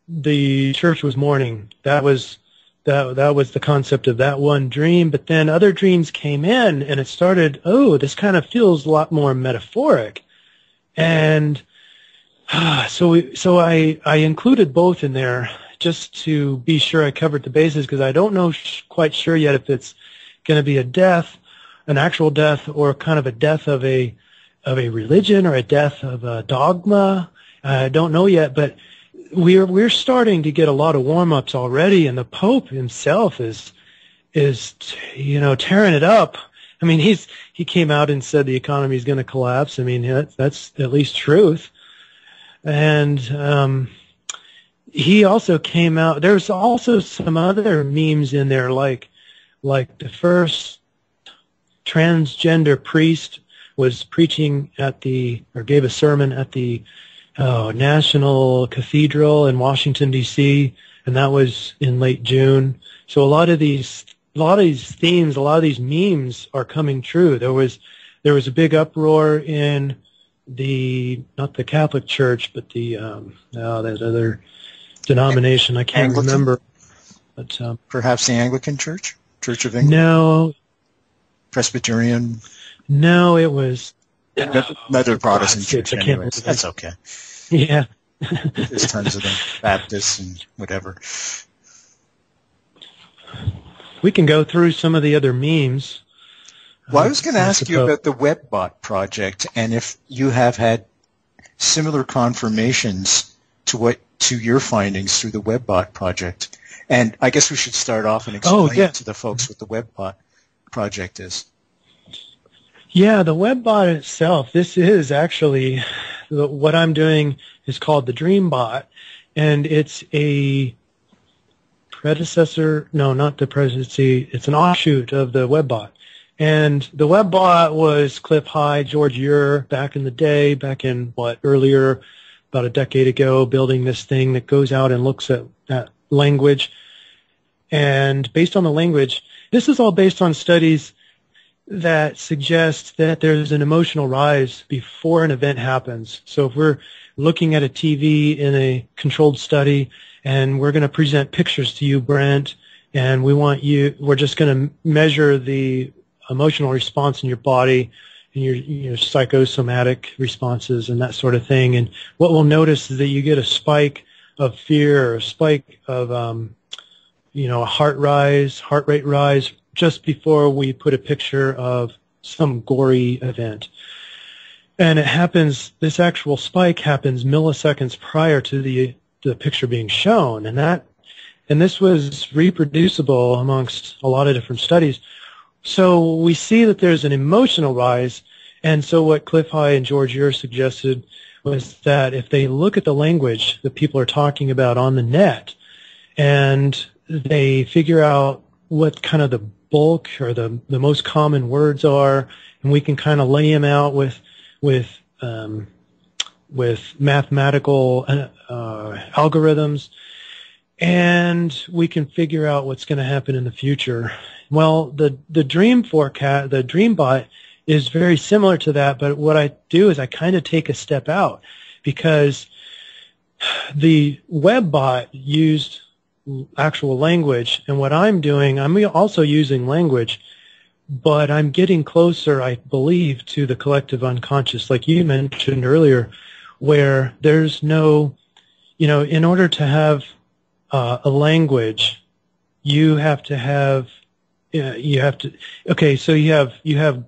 the church was mourning. That was the concept of that one dream. But then other dreams came in, and it started, this kind of feels a lot more metaphoric. And so I included both in there just to be sure I covered the bases, because I don't know quite sure yet if it's going to be a death, an actual death, or kind of a death of a religion or a death of a dogma. I don't know yet, but we're starting to get a lot of warm-ups already, and the Pope himself is tearing it up. I mean, he came out and said the economy is going to collapse. I mean, that's at least truth. And he also came out. There's also some other memes in there, like the first transgender priest was preaching gave a sermon at the National Cathedral in Washington, D.C., and that was in late June. So a lot of these themes, a lot of these memes are coming true. There was a big uproar in not the Catholic Church, but that other denomination. I can't Anglican? remember. But perhaps the Anglican Church of England? No. Presbyterian? No, it was another Protestant church. Anyways, that's okay. Yeah, There's tons of them, Baptists and whatever. We can go through some of the other memes. Well, I was going to ask you about the WebBot project, and if you have had similar confirmations to your findings through the WebBot project. And I guess we should start off and explain to the folks what the WebBot project is. Yeah, the WebBot itself, this is actually, what I'm doing is called the DreamBot, and it's a predecessor, no, not the presidency, it's an offshoot of the WebBot. And the WebBot was Cliff High, George Ure, back in the day, earlier, about a decade ago, building this thing that goes out and looks at language. And based on the language, this is all based on studies that suggest that there's an emotional rise before an event happens. So if we're looking at a TV in a controlled study and we're going to present pictures to you, Brent, and we're just going to measure the emotional response in your body and your psychosomatic responses and that sort of thing. And what we'll notice is that you get a spike of fear or a spike of, a heart rate rise just before we put a picture of some gory event. And this actual spike happens milliseconds prior to the picture being shown. And this was reproducible amongst a lot of different studies. So we see that there's an emotional rise, and so what Cliff High and George Ure suggested was that if they look at the language that people are talking about on the net, and they figure out what kind of the bulk or the most common words are, and we can kind of lay them out with mathematical algorithms, and we can figure out what's going to happen in the future. Well, the DreamBot is very similar to that, but what I do is I kind of take a step out, because the WebBot used actual language, and what I'm doing, I'm also using language, but I'm getting closer, I believe, to the collective unconscious, like you mentioned earlier, where there's no, in order to have a language, you have to have so you have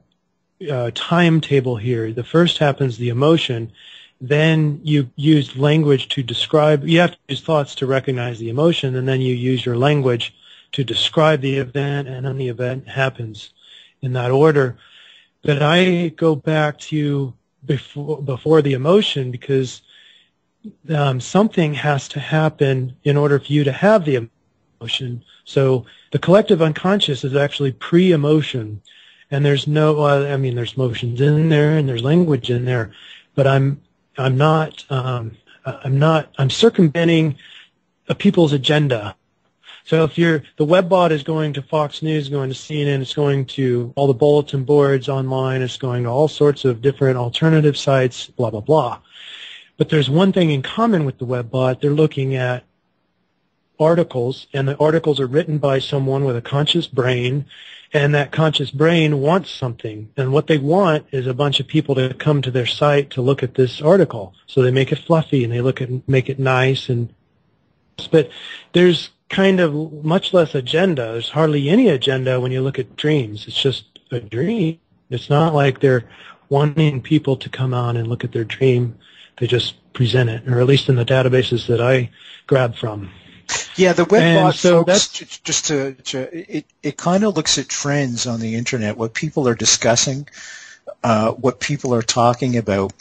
a timetable here. The first happens the emotion, then you use language to describe. You have to use thoughts to recognize the emotion, and then you use your language to describe the event, and then the event happens in that order. But I go back to before the emotion, because something has to happen in order for you to have the emotion. So the collective unconscious is actually pre-emotion, and there's there's emotions in there and there's language in there, but I'm circumventing people's agenda. So if the WebBot is going to Fox News, going to CNN, it's going to all the bulletin boards online, it's going to all sorts of different alternative sites, blah, blah, blah. But there's one thing in common with the WebBot. They're looking at articles, and the articles are written by someone with a conscious brain, and that conscious brain wants something. And what they want is a bunch of people to come to their site to look at this article. So they make it fluffy, and they make it nice. But there's kind of much less agenda. There's hardly any agenda when you look at dreams. It's just a dream. It's not like they're wanting people to come on and look at their dream. They just present it, or at least in the databases that I grab from. Yeah, the WebBot, it kind of looks at trends on the internet, what people are discussing, what people are talking about,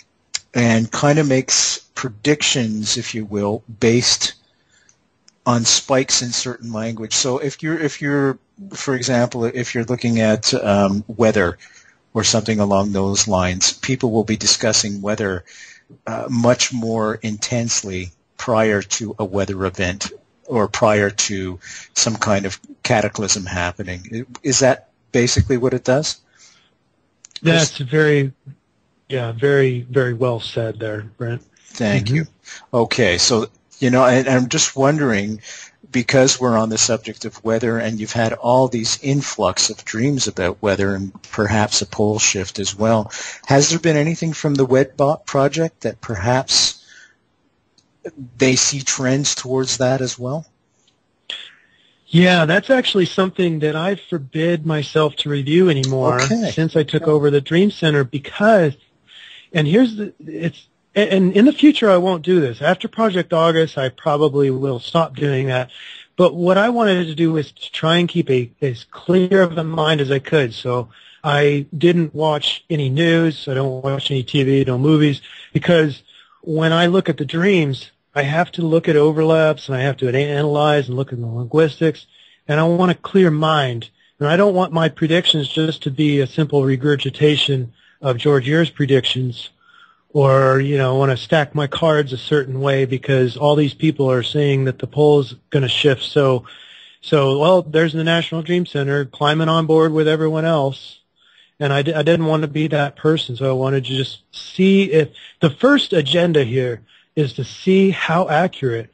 and kind of makes predictions, if you will, based on spikes in certain language. So if you're, for example, if you're looking at weather or something along those lines, people will be discussing weather much more intensely prior to a weather event or prior to some kind of cataclysm happening. Is that basically what it does? That's very, very well said there, Brent. Thank you. Okay, so, and I'm just wondering, because we're on the subject of weather and you've had all these influx of dreams about weather and perhaps a pole shift as well, has there been anything from the WebBot project that perhaps they see trends towards that as well? Yeah, that's actually something that I forbid myself to review anymore since I took over the Dream Center because, and in the future I won't do this. After Project August, I probably will stop doing that. But what I wanted to do was to try and keep as clear of a mind as I could. So I didn't watch any news. I don't watch any TV, no movies, because when I look at the dreams, I have to look at overlaps, and I have to analyze and look at the linguistics, and I want a clear mind. And I don't want my predictions just to be a simple regurgitation of George Year's predictions, or, I want to stack my cards a certain way because all these people are saying that the poll's going to shift. So, well, there's the National Dream Center climbing on board with everyone else. And I didn't want to be that person, so I wanted to just see if the first agenda here is to see how accurate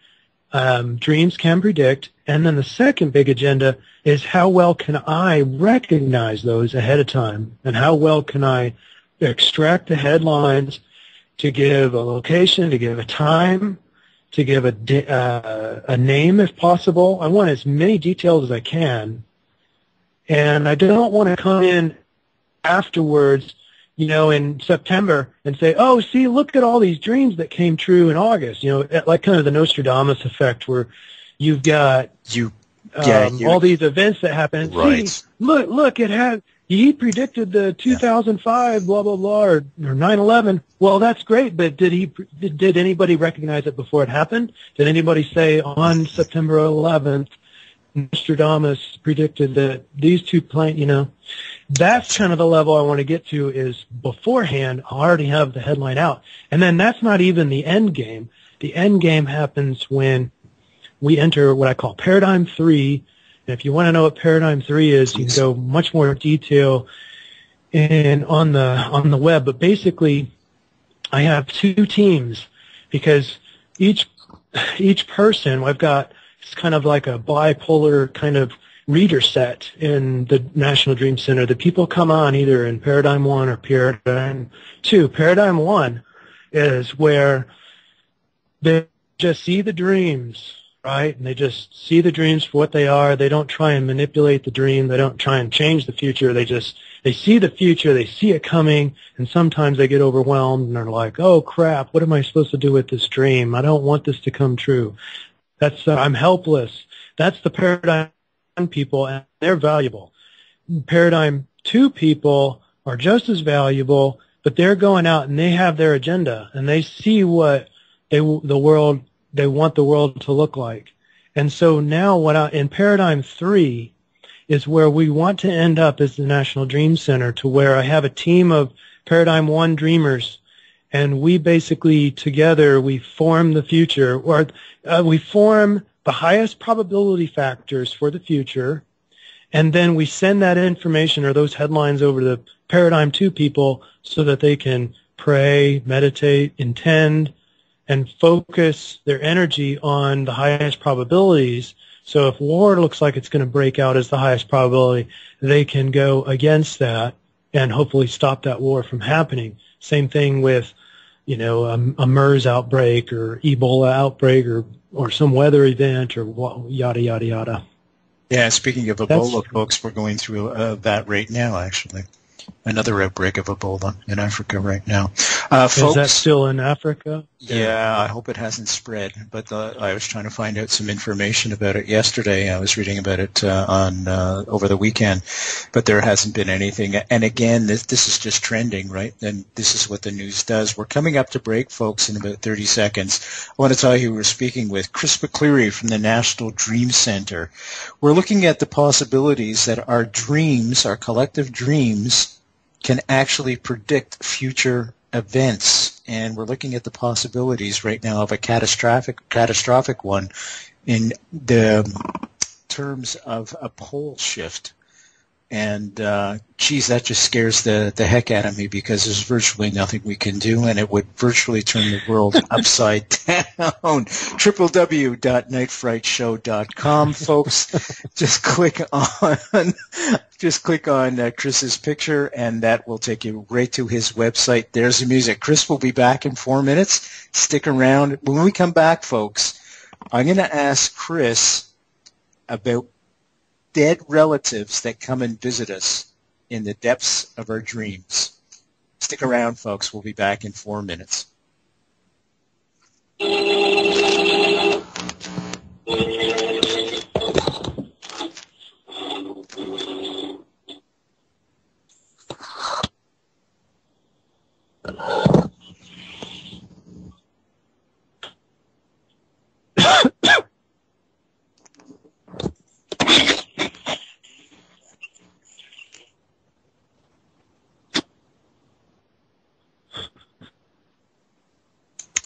dreams can predict, and then the second big agenda is how well can I recognize those ahead of time, and how well can I extract the headlines to give a location, to give a time, to give a name if possible. I want as many details as I can, and I don't want to come in afterwards, in September and say, oh, see, look at all these dreams that came true in August, like kind of the Nostradamus effect where you've got all these events that happen. Right. See, look, he predicted the 2005 blah, blah, blah, or 9/11. Well, that's great, but did anybody recognize it before it happened? Did anybody say on September 11th, Nostradamus predicted that these two planes, that's kind of the level I want to get to is beforehand, I already have the headline out. And then that's not even the end game. The end game happens when we enter what I call Paradigm 3. And if you want to know what Paradigm 3 is, you can go much more detail on the web. But basically, I have two teams because each person, I've got, it's kind of like a bipolar kind of reader set in the National Dream Center. The people come on either in Paradigm 1 or Paradigm 2. Paradigm 1 is where they just see the dreams, right? And they just see the dreams for what they are. They don't try and manipulate the dream. They don't try and change the future. They see the future. They see it coming, and sometimes they get overwhelmed and they're like, oh, crap, what am I supposed to do with this dream? I don't want this to come true. I'm helpless. That's the Paradigm 1 people, and they're valuable. Paradigm 2 people are just as valuable, but they're going out and they have their agenda, and they see what they want the world to look like. And so now in Paradigm 3 is where we want to end up as the National Dream Center, to where I have a team of Paradigm 1 dreamers, and we basically together we form the future, or we form the highest probability factors for the future, and then we send that information or those headlines over to the Paradigm 2 people so that they can pray, meditate, intend, and focus their energy on the highest probabilities. So if war looks like it's going to break out as the highest probability, they can go against that and hopefully stop that war from happening. Same thing with, a MERS outbreak or Ebola outbreak or some weather event or yada, yada, yada. Yeah, speaking of Ebola, folks, we're going through that right now, actually. Another outbreak of Ebola in Africa right now. Folks, is that still in Africa? Yeah, I hope it hasn't spread. But I was trying to find out some information about it yesterday. I was reading about it over the weekend, but there hasn't been anything. And again, this is just trending, right? And this is what the news does. We're coming up to break, folks, in about 30 seconds. I want to tell you we're speaking with Chris McCleary from the National Dream Center. We're looking at the possibilities that our dreams, our collective dreams, can actually predict future events, and we're looking at the possibilities right now of a catastrophic one in the terms of a pole shift. And, geez, that just scares the heck out of me because there's virtually nothing we can do, and it would virtually turn the world upside down. www.nightfrightshow.com, folks. Just click on Chris's picture, and that will take you right to his website. There's the music. Chris will be back in 4 minutes. Stick around. When we come back, folks, I'm going to ask Chris about dead relatives that come and visit us in the depths of our dreams. Stick around, folks. We'll be back in 4 minutes.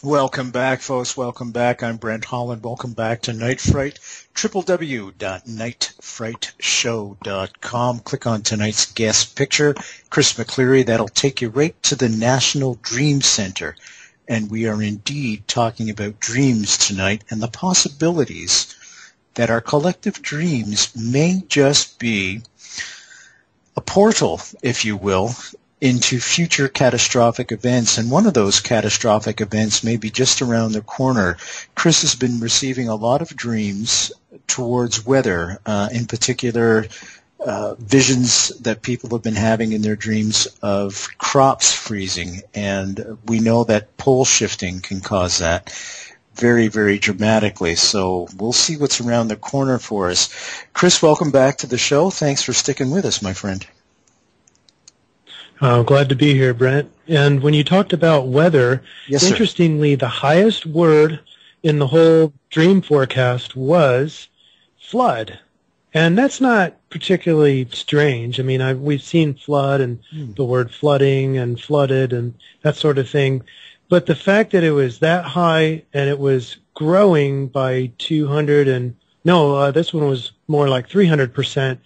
Welcome back, folks. Welcome back. I'm Brent Holland. Welcome back to Night Fright. www.nightfrightshow.com. Click on tonight's guest picture, Chris McCleary. That'll take you right to the National Dream Center. And we are indeed talking about dreams tonight and the possibilities that our collective dreams may just be a portal, if you will, into future catastrophic events, and one of those catastrophic events may be just around the corner. Chris has been receiving a lot of dreams towards weather, in particular visions that people have been having in their dreams of crops freezing, and we know that pole shifting can cause that very, very dramatically. So we'll see what's around the corner for us. Chris, welcome back to the show. Thanks for sticking with us, my friend. Glad to be here, Brent. And when you talked about weather, yes, sir. Interestingly, the highest word in the whole dream forecast was flood. And that's not particularly strange. I mean, we've seen flood and the word flooding and flooded and that sort of thing. But the fact that it was that high and it was growing by 200 and this one was more like 300%.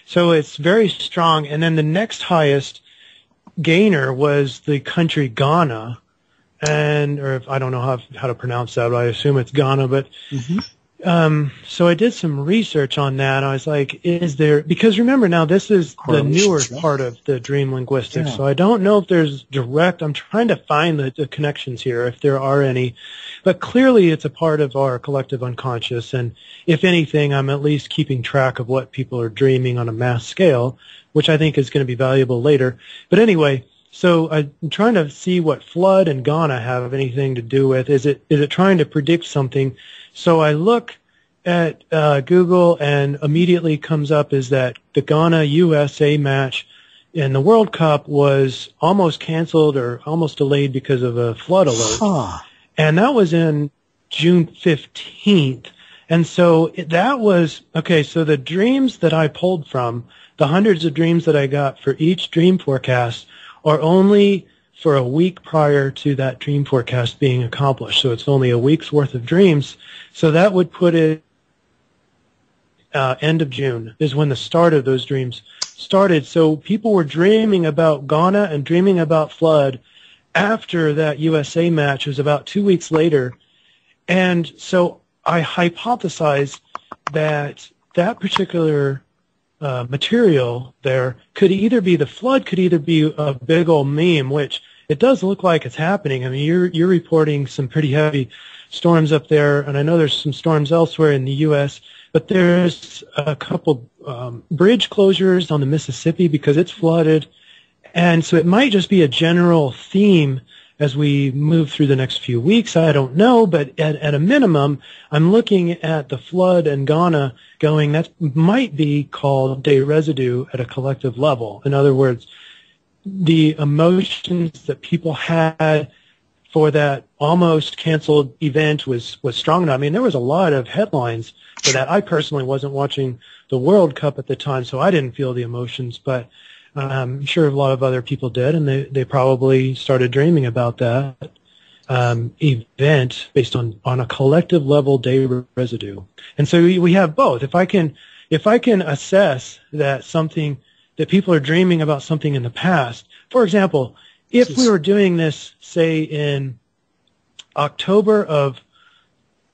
So it's very strong. And then the next highest gainer was the country Ghana, or I don't know how to pronounce that, but I assume it's Ghana. But so I did some research on that. I was like, because remember now this is the newer part of the dream linguistics, so I don't know if there's direct. I'm trying to find the connections here, if there are any. But clearly it's a part of our collective unconscious, and if anything, I'm at least keeping track of what people are dreaming on a mass scale, which I think is going to be valuable later. But anyway, so I'm trying to see what flood and Ghana have anything to do with. Is it trying to predict something? So I look at Google, and immediately comes up is that the Ghana-USA match in the World Cup was almost canceled or almost delayed because of a flood alert. And that was in June 15th. And so that was, okay, so the dreams that I pulled from, the hundreds of dreams that I got for each dream forecast, are only for a week prior to that dream forecast being accomplished. So it's only a week's worth of dreams. So that would put it end of June is when the start of those dreams started. So people were dreaming about Ghana and dreaming about flood after that USA match. It was about 2 weeks later. And so I hypothesized that that particular material there could either be the flood, could either be a big old meme, which it does look like it's happening. I mean, you're reporting some pretty heavy storms up there, and I know there's some storms elsewhere in the U.S., but there's a couple bridge closures on the Mississippi because it's flooded, and so it might just be a general theme as we move through the next few weeks. I don't know, but at a minimum, I'm looking at the flood in Ghana going, that might be called day residue at a collective level. In other words, the emotions that people had for that almost canceled event was strong enough. I mean, there was a lot of headlines for that. I personally wasn't watching the World Cup at the time, so I didn't feel the emotions, but I'm sure a lot of other people did, and they probably started dreaming about that event based on a collective level day residue. And so we have both. If I can assess that something that people are dreaming about something in the past. For example, if we were doing this, say, in October of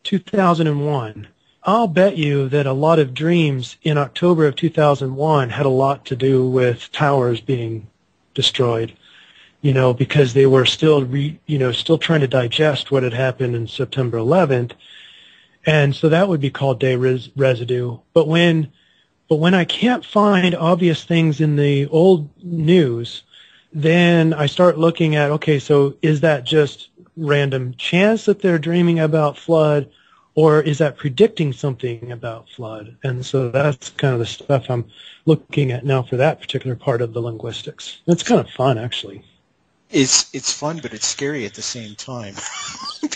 2001, I'll bet you that a lot of dreams in October of 2001 had a lot to do with towers being destroyed, because they were still, still trying to digest what had happened in September 11th. And so that would be called day residue. But when I can't find obvious things in the old news, then I start looking at, okay, so is that just random chance that they're dreaming about flood, or is that predicting something about flood? And so that's kind of the stuff I'm looking at now for that particular part of the linguistics. It's kind of fun, actually. It's fun, but it's scary at the same time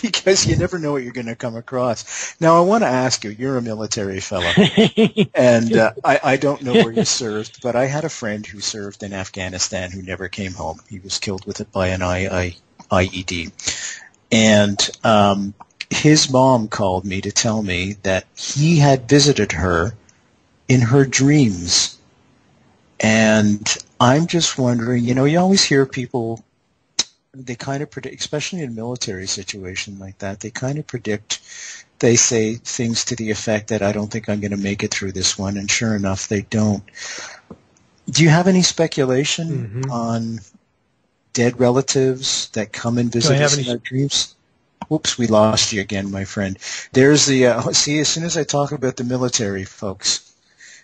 because you never know what you're going to come across. Now, I want to ask you, you're a military fellow, and I don't know where you served, but I had a friend who served in Afghanistan who never came home. He was killed with it by an IED. And his mom called me to tell me that he had visited her in her dreams. And I'm just wondering, you always hear people, they kind of predict, especially in a military situation like that, they kind of predict, they say things to the effect that I don't think I'm going to make it through this one, and sure enough, they don't. Do you have any speculation on dead relatives that come and visit us in our dreams? Oops, we lost you again, my friend. There's the, see, as soon as I talk about the military, folks,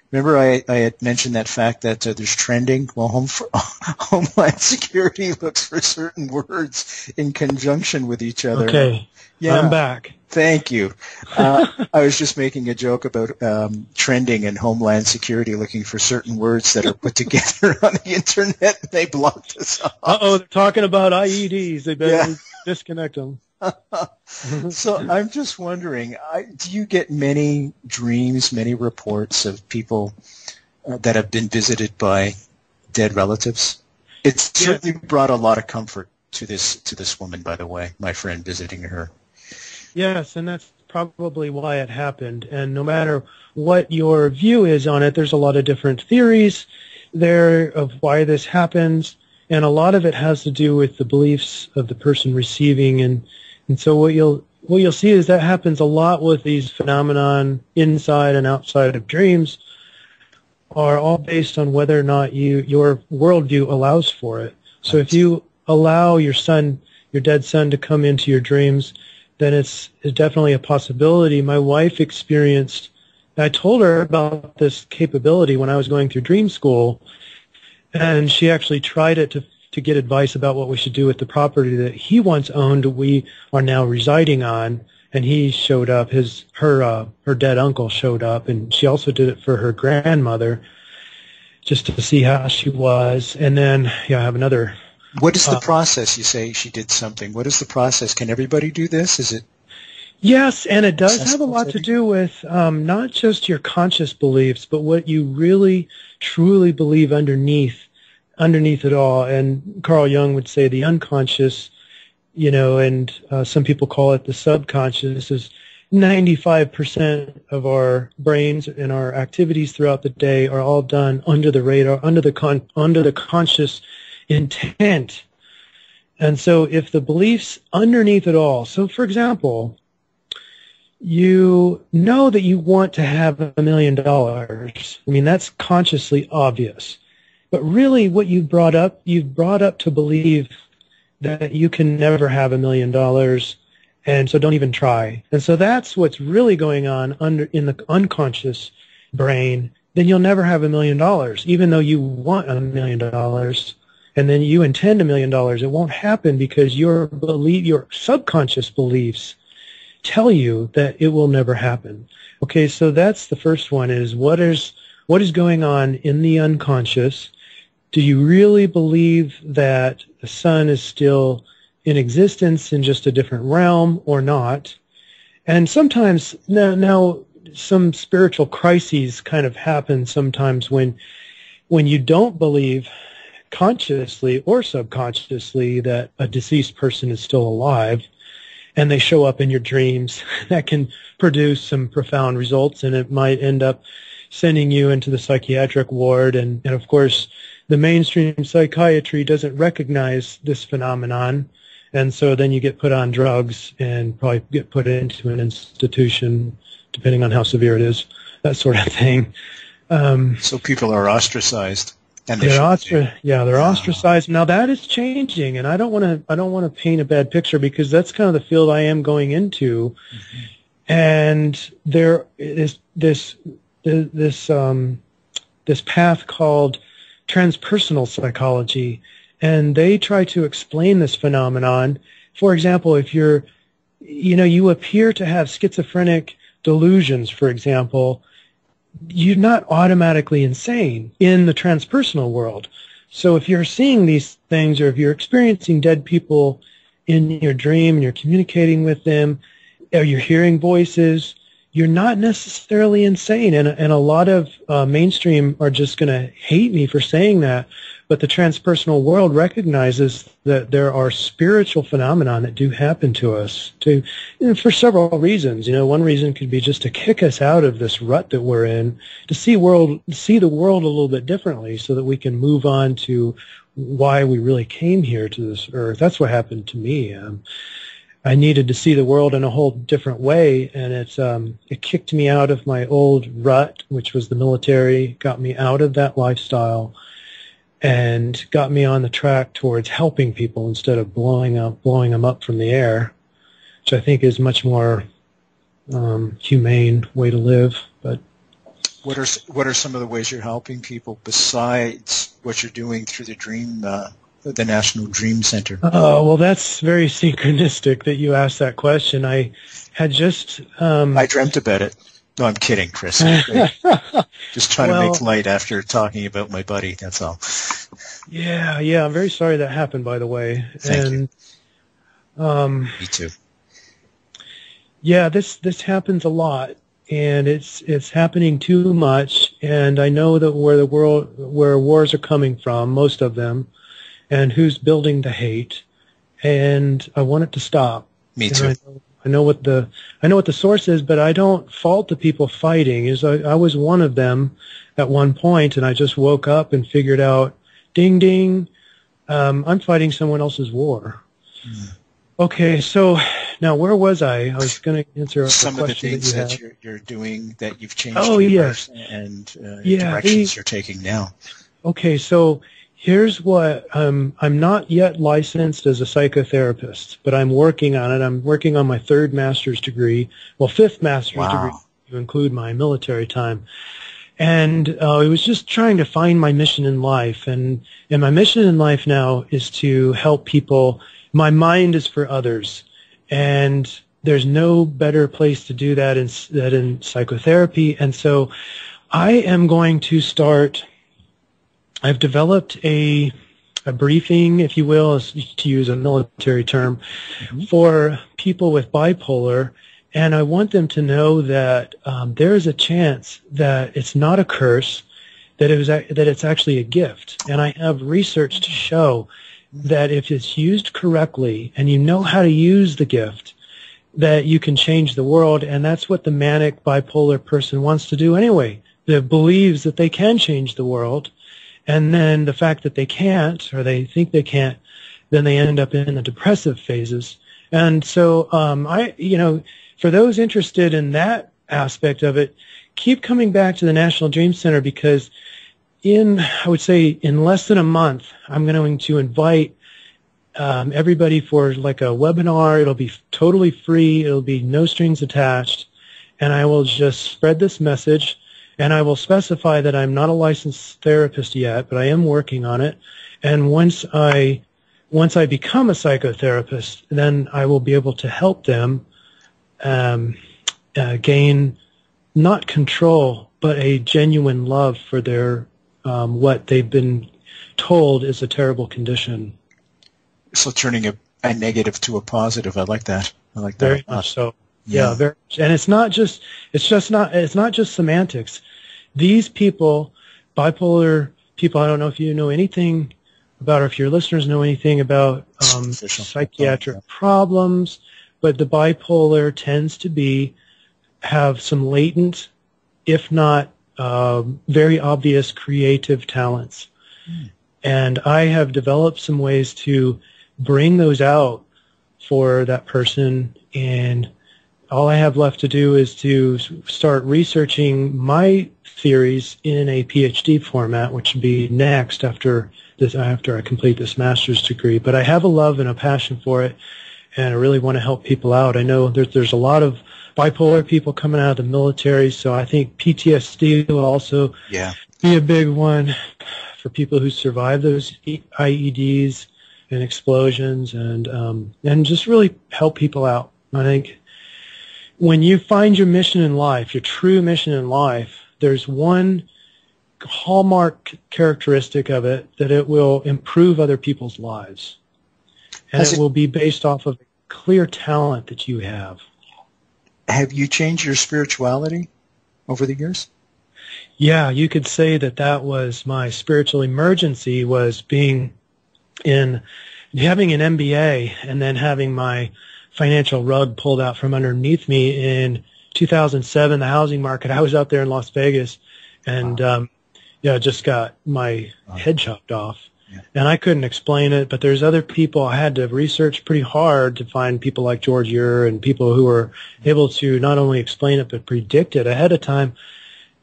remember I had mentioned that fact that there's trending? Well, Homeland Security looks for certain words in conjunction with each other. Okay, yeah. I'm back. Thank you. I was just making a joke about trending and Homeland Security looking for certain words that are put together on the Internet, and they blocked us off. Uh-oh, they're talking about IEDs. They better disconnect them. So I'm just wondering, do you get many dreams, many reports of people that have been visited by dead relatives? It's certainly brought a lot of comfort to this woman, by the way, my friend visiting her. Yes, and that's probably why it happened. And no matter what your view is on it, there's a lot of different theories there of why this happens, and a lot of it has to do with the beliefs of the person receiving. And so what you'll see is that happens a lot with these phenomenon inside and outside of dreams are all based on whether or not your worldview allows for it. So if you allow your dead son to come into your dreams, then it's definitely a possibility. My wife experienced, I told her about this capability when I was going through dream school, and she actually tried it to get advice about what we should do with the property that he once owned, we are now residing on, and he showed up, her dead uncle showed up, and she also did it for her grandmother just to see how she was. And then, I have another... What is the process? You say she did something. What is the process? Can everybody do this? Is it? Yes, and it does have a lot to do with not just your conscious beliefs, but what you really, truly believe underneath it all. And Carl Jung would say the unconscious, and some people call it the subconscious, is 95% of our brains and our activities throughout the day are all done under the radar, under the conscious intent. And so if the beliefs underneath it all, so for example, you know that you want to have $1 million. I mean, that's consciously obvious. But really what you've brought up to believe that you can never have $1 million, and so don't even try. And so that's what's really going on in the unconscious brain. Then you'll never have $1 million, even though you want $1 million. And then you intend $1 million, it won't happen because your subconscious beliefs tell you that it will never happen. Okay, so that's the first one, is what is going on in the unconscious? Do you really believe that the sun is still in existence in just a different realm or not? And sometimes, now some spiritual crises kind of happen sometimes when you don't believe consciously or subconsciously that a deceased person is still alive, and they show up in your dreams. That can produce some profound results, and it might end up sending you into the psychiatric ward. And of course, the mainstream psychiatry doesn't recognize this phenomenon, and so then you get put on drugs and probably get put into an institution, depending on how severe it is, that sort of thing. So people are ostracized. And they're ostracized. Now that is changing, and I don't want to paint a bad picture, because that's kind of the field I am going into. Mm-hmm. And there is this path called transpersonal psychology, and they try to explain this phenomenon. For example, if you appear to have schizophrenic delusions, for example, you're not automatically insane in the transpersonal world. So if you're seeing these things, or if you're experiencing dead people in your dream and you're communicating with them, or you're hearing voices, you're not necessarily insane. And a lot of mainstream are just going to hate me for saying that, but the transpersonal world recognizes that there are spiritual phenomena that do happen to us for several reasons. One reason could be just to kick us out of this rut that we're in, to see the world a little bit differently, so that we can move on to why we really came here to this earth. That's what happened to me. I needed to see the world in a whole different way, and it kicked me out of my old rut, which was the military, got me out of that lifestyle, and got me on the track towards helping people instead of blowing them up from the air, which I think is much more humane way to live. But what are some of the ways you're helping people besides what you're doing through the National Dream Center? Oh, well, that's very synchronistic that you asked that question. I had just... I dreamt about it. No, I'm kidding, Chris. Just trying to make light after talking about my buddy, that's all. Yeah, I'm very sorry that happened, by the way. Thank you. Me too. Yeah, this happens a lot, and it's happening too much, and I know that where wars are coming from, most of them, and who's building the hate, and I want it to stop. Me too. I know what the source is, but I don't fault the people fighting. I was one of them at one point, and I just woke up and figured out, ding ding, I'm fighting someone else's war. Mm. Okay, so now where was I? I was going to answer a some question of the things that you're doing that you've changed. Oh, yes. And directions you're taking now. Okay, so here's what I'm not yet licensed as a psychotherapist, but I'm working on it. I'm working on my fifth master's degree degree to include my military time. And I was just trying to find my mission in life. And my mission in life now is to help people. My mind is for others. And there's no better place to do that than in psychotherapy. And so I am going to start... I've developed a briefing, if you will, to use a military term, for people with bipolar, and I want them to know that there is a chance that it's not a curse, that it's actually a gift. And I have research to show that if it's used correctly and you know how to use the gift, that you can change the world, and that's what the manic bipolar person wants to do anyway. That believes that they can change the world. And then the fact that they can't, or they think they can't, then they end up in the depressive phases. And so, for those interested in that aspect of it, keep coming back to the National Dream Center, because I would say in less than a month, I'm going to invite everybody for like a webinar. It'll be totally free. It'll be no strings attached. And I will just spread this message. And I will specify that I'm not a licensed therapist yet, but I am working on it. And once I become a psychotherapist, then I will be able to help them gain not control, but a genuine love for their what they've been told is a terrible condition. So turning a negative to a positive, I like that. Very much so. Yeah, very much. And it's not just semantics. These people, bipolar people, I don't know if you know anything about, or if your listeners know anything about psychiatric problems, but the bipolar tends to have some latent, if not very obvious, creative talents. And I have developed some ways to bring those out for that person, and all I have left to do is to start researching my theories in a PhD format, which would be next after I complete this master's degree. But I have a love and a passion for it, and I really want to help people out. I know there's a lot of bipolar people coming out of the military, so I think PTSD will also be a big one for people who survive those IEDs and explosions, and just really help people out. I think when you find your mission in life, your true mission in life, there's one hallmark characteristic of it, that it will improve other people's lives. And it will be based off of a clear talent that you have. Have you changed your spirituality over the years? Yeah, you could say that was my spiritual emergency, was having an MBA and then having my financial rug pulled out from underneath me in 2007, the housing market. I was out there in Las Vegas, and just got my head chopped off. Yeah. And I couldn't explain it, but there's other people. I had to research pretty hard to find people like George Ure and people who were able to not only explain it but predict it ahead of time.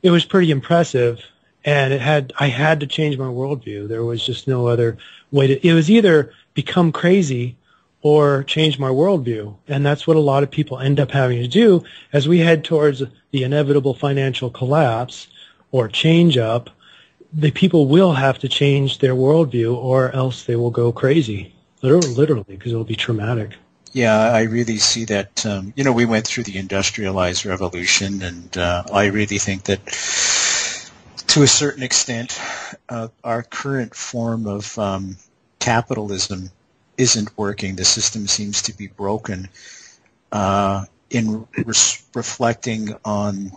It was pretty impressive, and I had to change my worldview. There was just no other way it was either become crazy or change my worldview. And that's what a lot of people end up having to do as we head towards the inevitable financial collapse or change up. The people will have to change their worldview, or else they will go crazy, literally, because it will be traumatic. Yeah, I really see that. We went through the industrialized revolution, and I really think that to a certain extent, our current form of capitalism isn't working. The system seems to be broken. In reflecting on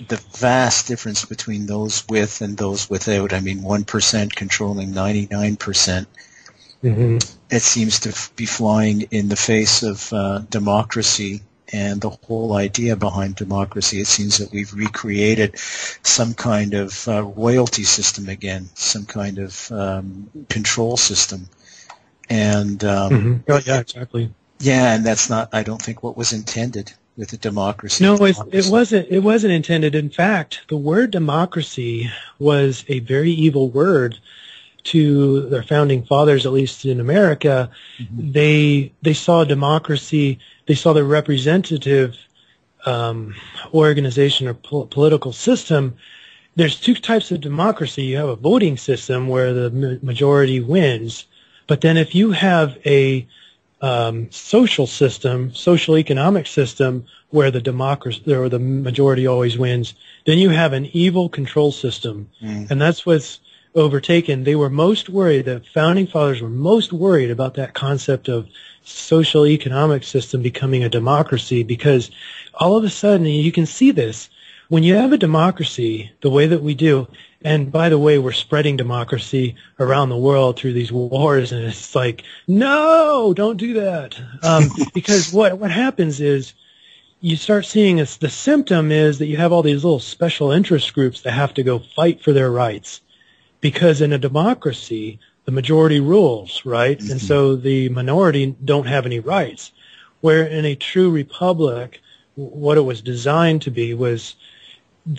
the vast difference between those with and those without, 1% controlling 99%, it seems to be flying in the face of democracy and the whole idea behind democracy. It seems that we've recreated some kind of royalty system again, some kind of control system. And yeah, exactly. Yeah, and that's not, I don't think, what was intended with the democracy. No, it wasn't intended. In fact, the word democracy was a very evil word to their founding fathers, at least in America. They saw democracy, they saw the representative organization or political system. There's two types of democracy. You have a voting system where the majority wins, but then if you have a social system, social economic system, where the democracy or the majority always wins, then you have an evil control system, and that's what's overtaken. They were most worried. The founding fathers were most worried about that concept of social economic system becoming a democracy, because all of a sudden, you can see this when you have a democracy the way that we do. And by the way, we're spreading democracy around the world through these wars, and it's like, no, don't do that. Because what happens is you start seeing the symptom is that you have all these little special interest groups that have to go fight for their rights. Because in a democracy, the majority rules, right? And so the minority don't have any rights. Where in a true republic, what it was designed to be was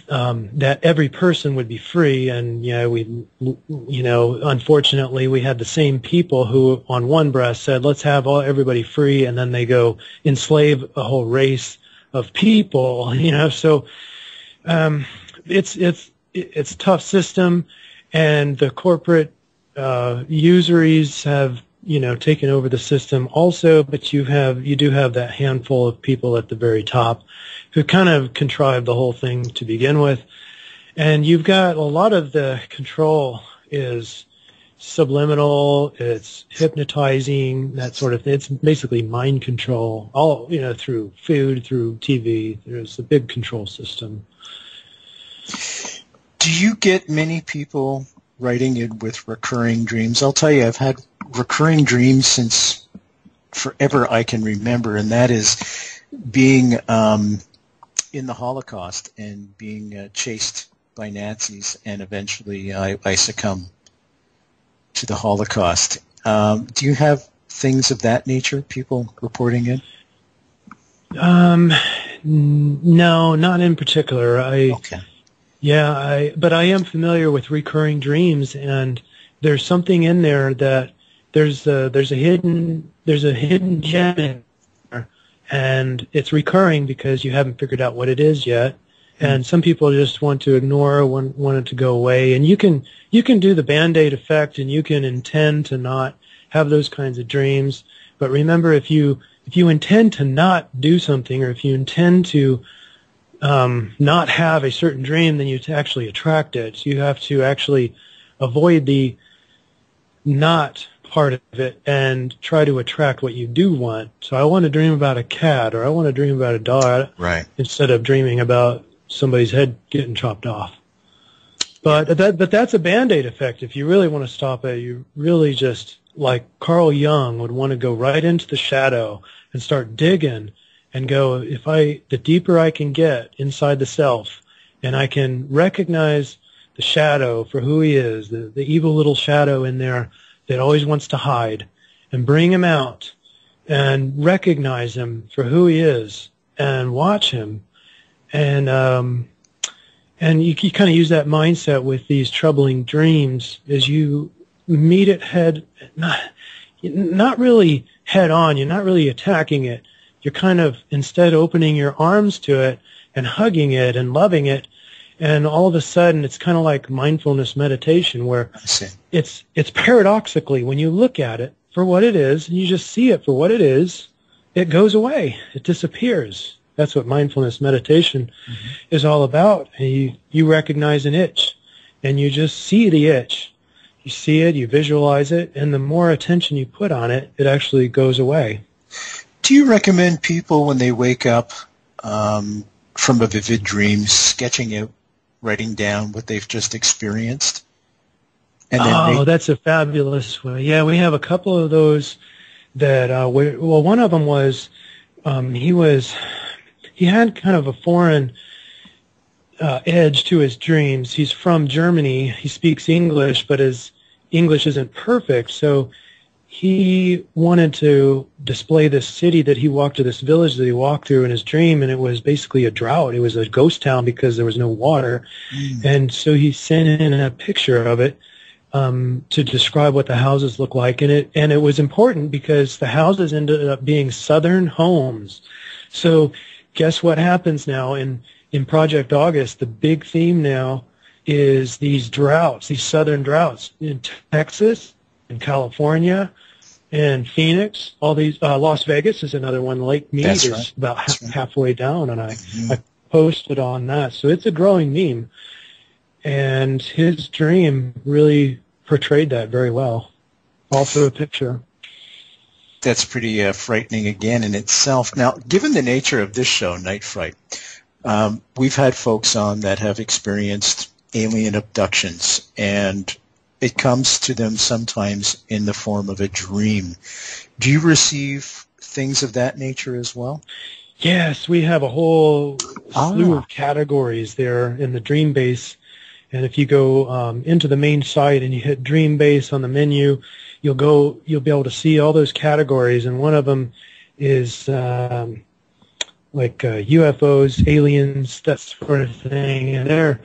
that every person would be free, and unfortunately, we had the same people who, on one breath, said, "Let's have everybody free," and then they go enslave a whole race of people. So it's a tough system, and the corporate usuries have taken over the system also. But you do have that handful of people at the very top who kind of contrived the whole thing to begin with. And you've got a lot of the control is subliminal, it's hypnotizing, that sort of thing. It's basically mind control, all through food, through TV. There's a big control system. Do you get many people writing in with recurring dreams? I'll tell you, I've had recurring dreams since forever I can remember, and that is being in the Holocaust and being chased by Nazis, and eventually I succumb to the Holocaust. Do you have things of that nature, people reporting in? No, not in particular. Okay. Yeah, but I am familiar with recurring dreams, and there's something in there that there's a hidden gem in there, and it's recurring because you haven't figured out what it is yet. And some people just want to ignore, want it to go away. And you can do the Band-Aid effect, and you can intend to not have those kinds of dreams. But remember, if you intend to not do something, or if you intend to not have a certain dream, then you actually attract it. So you have to actually avoid the not part of it and try to attract what you do want. So I want to dream about a cat, or I want to dream about a dog, right, instead of dreaming about somebody's head getting chopped off. But that's a Band-Aid effect. If you really want to stop it, you really just, like Carl Jung would want to go right into the shadow and start digging and go, the deeper I can get inside the self, and I can recognize the shadow for who he is, the evil little shadow in there that always wants to hide, and bring him out and recognize him for who he is and watch him. And you kind of use that mindset with these troubling dreams as you meet it not really head on. You're not really attacking it. You're kind of instead opening your arms to it and hugging it and loving it. And all of a sudden, it's kind of like mindfulness meditation, where it's paradoxically, when you look at it for what it is and you just see it for what it is, it goes away. It disappears. That's what mindfulness meditation is all about. And you recognize an itch, and you just see the itch. You see it, you visualize it, and the more attention you put on it, it actually goes away. Do you recommend people, when they wake up from a vivid dream, sketching out, writing down what they've just experienced? And then that's a fabulous way. Yeah, we have a couple of those that, one of them was, he had kind of a foreign edge to his dreams. He's from Germany. He speaks English, but his English isn't perfect. So he wanted to display this city that he walked to, this village that he walked through in his dream, and it was basically a drought. It was a ghost town because there was no water. And so he sent in a picture of it to describe what the houses look like. And it was important because the houses ended up being southern homes. So guess what happens now in Project August? The big theme now is these droughts, these southern droughts in Texas, in California, and Phoenix. All these, Las Vegas is another one. Lake Mead is about halfway down, and I posted on that. So it's a growing meme, and his dream really portrayed that very well, all through a picture. That's pretty frightening again in itself. Now, given the nature of this show, Night Fright, we've had folks on that have experienced alien abductions, and it comes to them sometimes in the form of a dream. Do you receive things of that nature as well? Yes, we have a whole slew of categories there in the dream base. And if you go into the main site and you hit dream base on the menu, you'll be able to see all those categories. And one of them is like UFOs, aliens, that sort of thing. And they're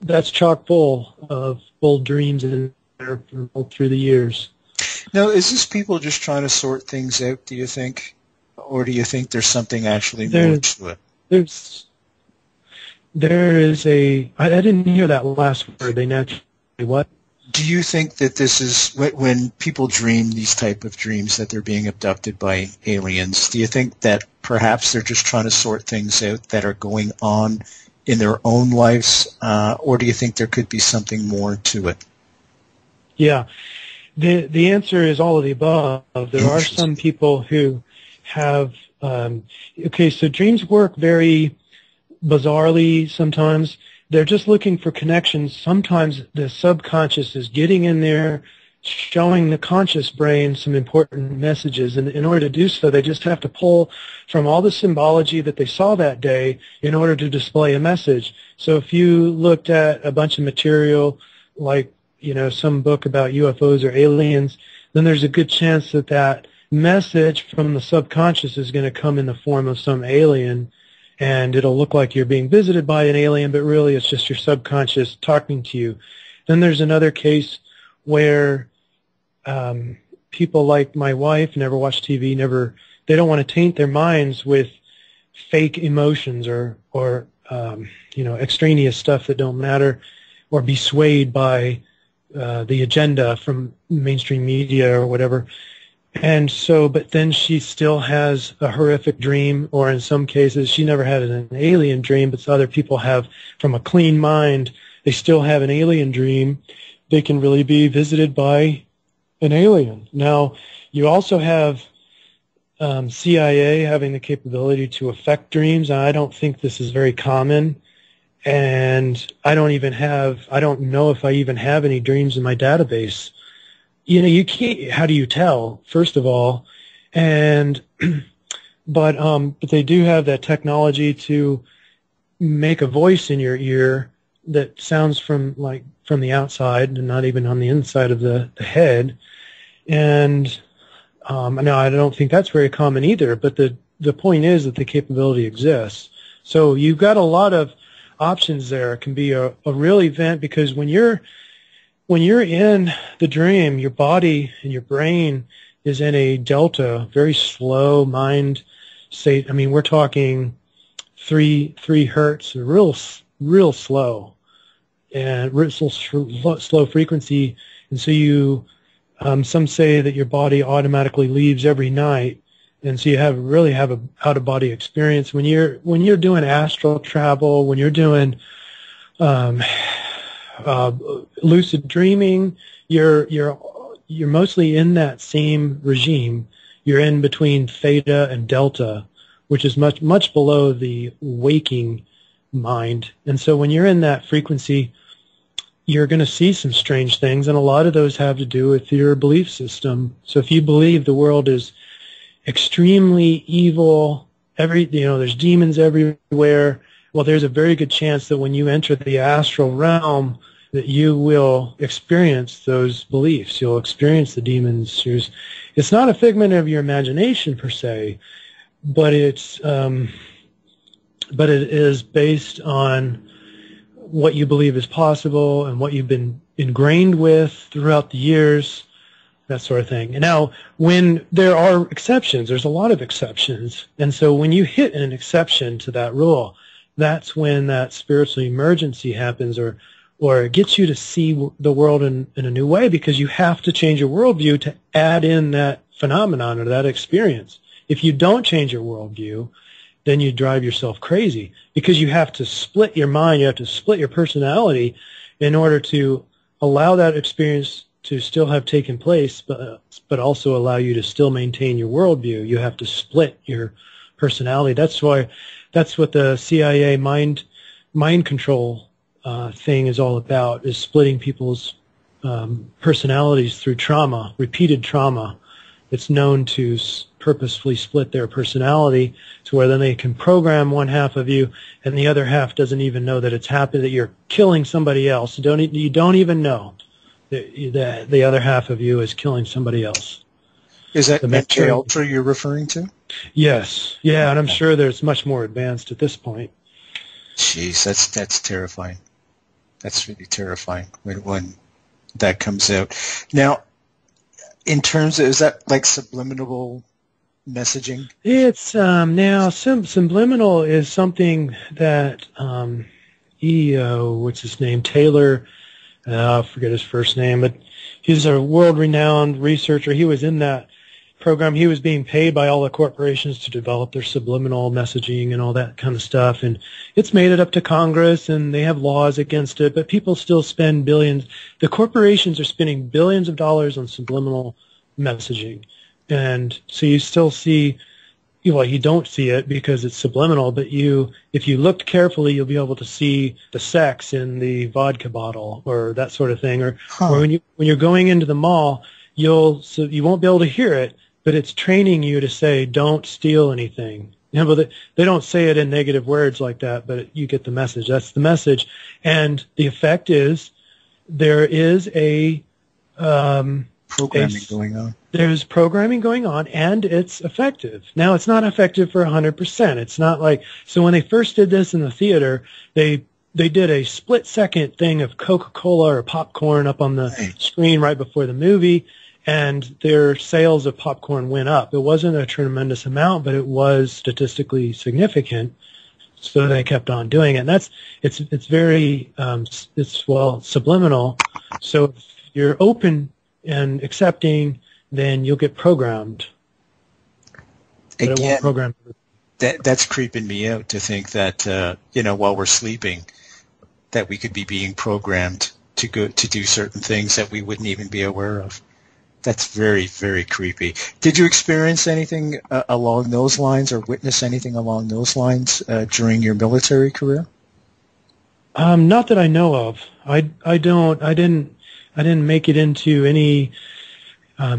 that's chock full of old dreams in there all through the years. Now, is this people just trying to sort things out, do you think? Or do you think there's something actually more to it? There is I didn't hear that last word. They naturally what? Do you think that this is, when people dream these type of dreams that they're being abducted by aliens, do you think that perhaps they're just trying to sort things out that are going on in their own lives, or do you think there could be something more to it? Yeah. The answer is all of the above. There are some people who have, so dreams work very bizarrely sometimes. They're just looking for connections. Sometimes the subconscious is getting in there, showing the conscious brain some important messages. And in order to do so, they just have to pull from all the symbology that they saw that day in order to display a message. So if you looked at a bunch of material like some book about UFOs or aliens, then there's a good chance that that message from the subconscious is going to come in the form of some alien, and it'll look like you're being visited by an alien, but really it's just your subconscious talking to you. Then there's another case where people like my wife never watch TV, they don't want to taint their minds with fake emotions or extraneous stuff that don't matter, or be swayed by the agenda from mainstream media or whatever. And so, but then she still has a horrific dream, or in some cases, she never had an alien dream, but other people have, from a clean mind, they still have an alien dream. They can really be visited by an alien. Now, you also have CIA having the capability to affect dreams. I don't think this is very common, and I don't know if I even have any dreams in my database. You can't, how do you tell, first of all? And, but they do have that technology to make a voice in your ear that sounds from the outside and not even on the inside of the head. And, no, I don't think that's very common either, but the point is that the capability exists. So you've got a lot of options there. It can be a real event, because when you're in the dream, your body and your brain is in a delta, very slow mind state. I mean, we're talking 3 hertz, real slow, and real slow frequency. And so you, some say that your body automatically leaves every night, and so you really have a out-of-body experience when you're doing astral travel, when you're doing lucid dreaming. You're mostly in that same regime. You're in between theta and delta, which is much below the waking mind. And so when you're in that frequency, you're going to see some strange things, and a lot of those have to do with your belief system. So if you believe the world is extremely evil, there's demons everywhere, well, there's a very good chance that when you enter the astral realm, that you will experience those beliefs. You'll experience the demons. It's not a figment of your imagination per se, but it is based on what you believe is possible and what you've been ingrained with throughout the years, that sort of thing. And now, when there are exceptions, there's a lot of exceptions, and so when you hit an exception to that rule, that's when that spiritual emergency happens, or it gets you to see the world in a new way, because you have to change your worldview to add in that phenomenon or that experience. If you don't change your worldview, then you drive yourself crazy, because you have to split your mind, you have to split your personality in order to allow that experience to still have taken place, but also allow you to still maintain your worldview. You have to split your personality. That's what the CIA mind control thing is all about, is splitting people's personalities through trauma, repeated trauma. It's known to purposefully split their personality to where then they can program one half of you, and the other half doesn't even know that it's happened, that you're killing somebody else. You don't even know that the other half of you is killing somebody else. Is that the MK Ultra you're referring to? Yes. Yeah, and I'm sure there's much more advanced at this point. Jeez, that's terrifying. That's really terrifying when that comes out. Now, in terms of, is that like subliminal messaging? It's now subliminal is something that what's his name, Taylor, I forget his first name, but he's a world-renowned researcher. He was in that program. He was being paid by all the corporations to develop their subliminal messaging and all that kind of stuff, and it's made it up to Congress, and they have laws against it, but people still spend billions. The corporations are spending billions of dollars on subliminal messaging, and so you still see, well, you don't see it because it's subliminal, but if you looked carefully, you'll be able to see the sex in the vodka bottle or that sort of thing, or when you're going into the mall, you won't be able to hear it, but it's training you to say, don't steal anything. But they don't say it in negative words like that, but you get the message. That's the message. And the effect is there is programming going on. There's programming going on, and it's effective. Now, it's not effective for 100%. It's not like, so when they first did this in the theater, they did a split-second thing of Coca-Cola or popcorn up on the screen right before the movie, and their sales of popcorn went up. It wasn't a tremendous amount, but it was statistically significant, so they kept on doing it. And it's very, subliminal. So if you're open and accepting, then you'll get programmed. But it won't program. That's creeping me out to think that, while we're sleeping, that we could be being programmed to do certain things that we wouldn't even be aware of. That's very, very creepy. Did you experience anything along those lines or witness anything along those lines during your military career? Not that I know of. I didn't make it into any. I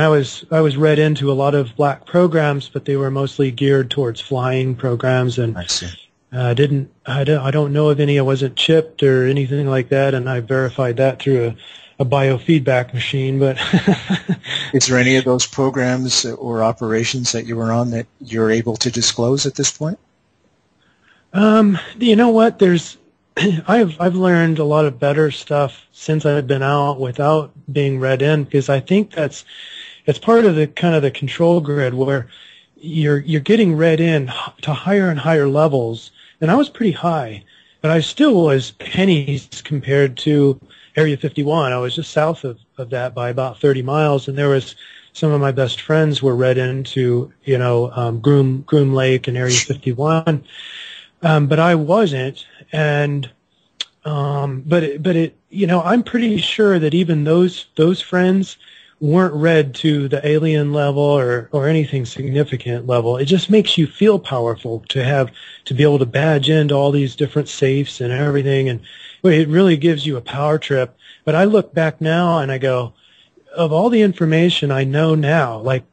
was read into a lot of black programs, but they were mostly geared towards flying programs, and I see. I don't know of any. I wasn't chipped or anything like that, and I verified that through a biofeedback machine. But is there any of those programs or operations that you were on that you're able to disclose at this point? You know what? I've learned a lot of better stuff since I've been out without being read in, because I think it's part of the kind of the control grid where you're getting read in to higher and higher levels. And I was pretty high, but I still was pennies compared to Area 51. I was just south of that by about 30 miles, and there was some of my best friends were read into Groom Lake and Area 51. But I wasn't, and I'm pretty sure that even those friends weren't read to the alien level or anything significant level. It just makes you feel powerful to be able to badge into all these different safes and everything, and it really gives you a power trip. But I look back now and I go, of all the information I know now, like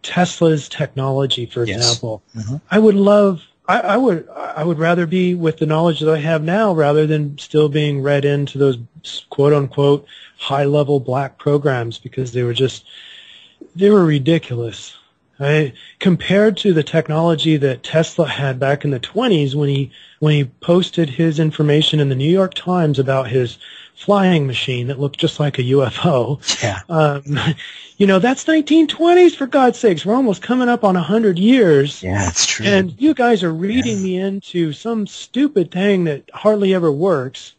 Tesla's technology, for example, mm-hmm. I would rather be with the knowledge that I have now rather than still being read into those quote-unquote high-level black programs, because they were ridiculous. Compared to the technology that Tesla had back in the 1920s when he posted his information in the New York Times about his flying machine that looked just like a UFO. Yeah. That's 1920s, for God's sakes. We're almost coming up on 100 years. Yeah, it's true. And you guys are reading me into some stupid thing that hardly ever works,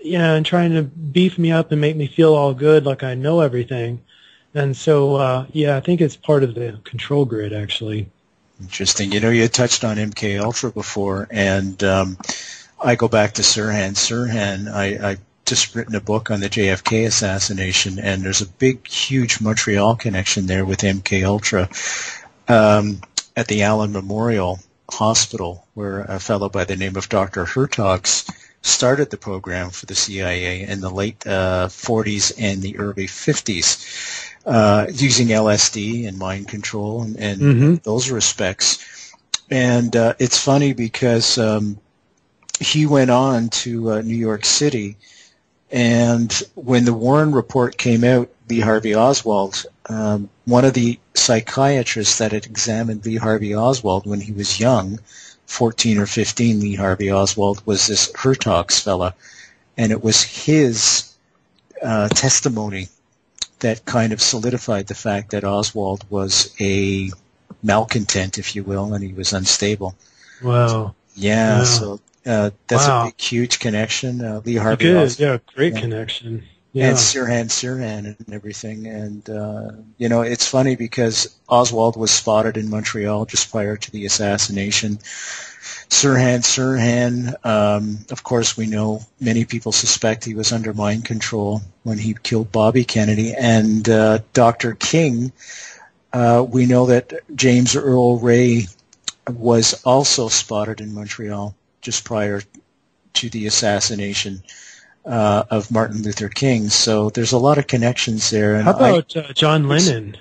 and trying to beef me up and make me feel all good like I know everything. And so, I think it's part of the control grid, actually. Interesting. You touched on MK Ultra before, and I go back to Sirhan. Sirhan, I just written a book on the JFK assassination, and there's a big, huge Montreal connection there with MK Ultra at the Allen Memorial Hospital, where a fellow by the name of Dr. Hertogs started the program for the CIA in the late 40s and the early 50s, using LSD and mind control and mm-hmm. those respects. And it's funny because he went on to New York City, and when the Warren Report came out, Lee Harvey Oswald, one of the psychiatrists that had examined Lee Harvey Oswald when he was young, 14 or 15, Lee Harvey Oswald, was this Hertogs fella, and it was his testimony that kind of solidified the fact that Oswald was a malcontent, if you will, and he was unstable. Wow. Yeah, wow. So that's a big, huge connection. Lee Harvey Oswald. Yeah, great connection. Yeah. And Sirhan and everything. And, it's funny because Oswald was spotted in Montreal just prior to the assassination. Sirhan, of course, we know many people suspect he was under mind control when he killed Bobby Kennedy. And Dr. King, we know that James Earl Ray was also spotted in Montreal just prior to the assassination of Martin Luther King. So there's a lot of connections there. And how about John Lennon?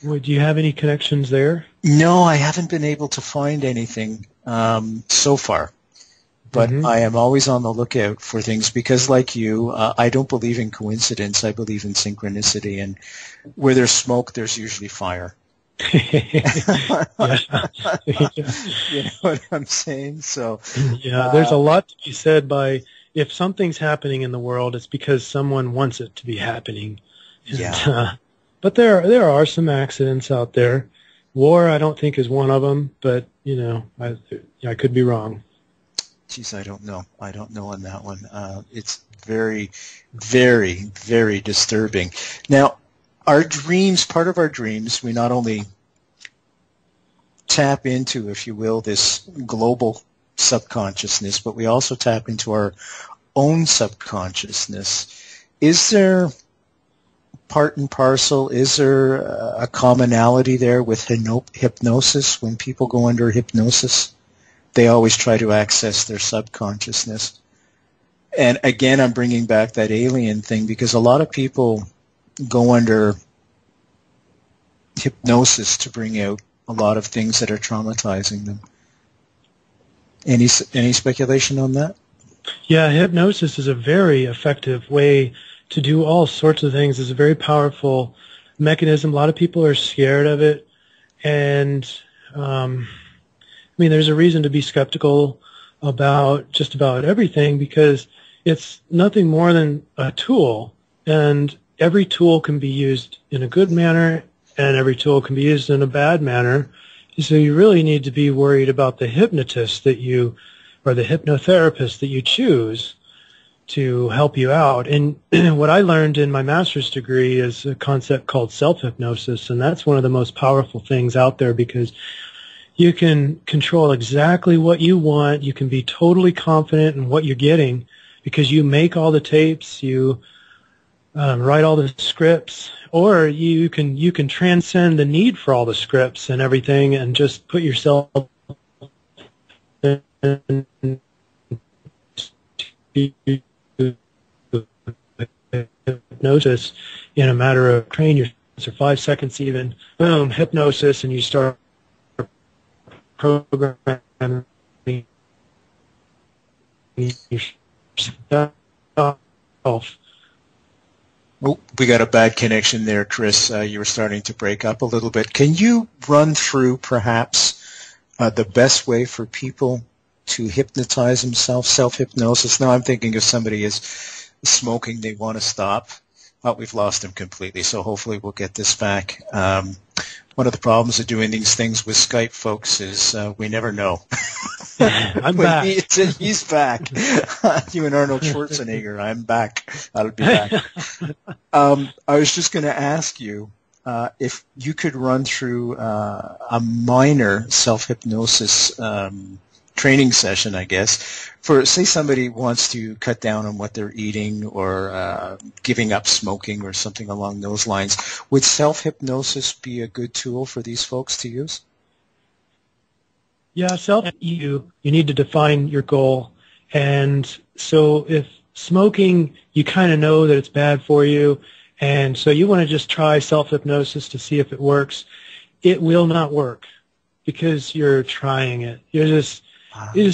Do you have any connections there? No, I haven't been able to find anything so far. But I am always on the lookout for things because, like you, I don't believe in coincidence. I believe in synchronicity. And where there's smoke, there's usually fire. Yeah. You know what I'm saying? So, yeah, there's a lot to be said by if something's happening in the world, it's because someone wants it to be happening. yeah. And, but there are some accidents out there. War, I don't think, is one of them, but, you know, I could be wrong. Geez, I don't know. I don't know on that one. It's very, very, very disturbing. Now, our dreams, part of our dreams, we not only tap into, if you will, this global subconsciousness, but we also tap into our own subconsciousness. Is there part and parcel, is there a commonality there with hypnosis? When people go under hypnosis, they always try to access their subconsciousness. And again, I'm bringing back that alien thing because a lot of people go under hypnosis to bring out a lot of things that are traumatizing them. Any speculation on that? Yeah, hypnosis is a very effective way to do all sorts of things. It's a very powerful mechanism. A lot of people are scared of it. And, I mean, there's a reason to be skeptical about just about everything because it's nothing more than a tool. And every tool can be used in a good manner and every tool can be used in a bad manner. So you really need to be worried about the hypnotist that you, or the hypnotherapist that you choose to help you out. And what I learned in my master's degree is a concept called self-hypnosis, and that's one of the most powerful things out there because you can control exactly what you want. You can be totally confident in what you're getting because you make all the tapes, you write all the scripts, or you can transcend the need for all the scripts and everything and just put yourself in hypnosis in a matter of train yourself or 5 seconds even, boom, hypnosis, and you start programming yourself. Oh, we got a bad connection there, Chris. You were starting to break up a little bit. Can you run through perhaps the best way for people to hypnotize themselves, self-hypnosis? Now I'm thinking if somebody is smoking, they want to stop. Oh, we've lost him completely, so hopefully we'll get this back. One of the problems of doing these things with Skype, folks, is we never know. I'm back. He's back. You and Arnold Schwarzenegger, I'm back. I'll be back. I was just going to ask you if you could run through a minor self-hypnosis training session, I guess, for, say, somebody wants to cut down on what they're eating or giving up smoking or something along those lines. Would self-hypnosis be a good tool for these folks to use? Yeah, you need to define your goal. And so if smoking, you kind of know that it's bad for you, and so you want to just try self-hypnosis to see if it works. It will not work because you're trying it. You're just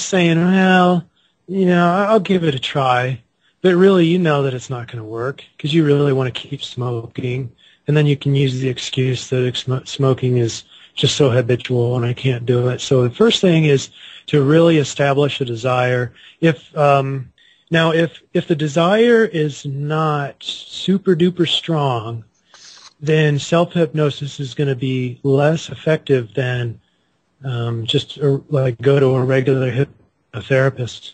saying, well, you know, I'll give it a try. But really, you know that it's not going to work because you really want to keep smoking. And then you can use the excuse that smoking is just so habitual and I can't do it. So the first thing is to really establish a desire. If the desire is not super duper strong, then self-hypnosis is going to be less effective than just like go to a regular hypnotherapist.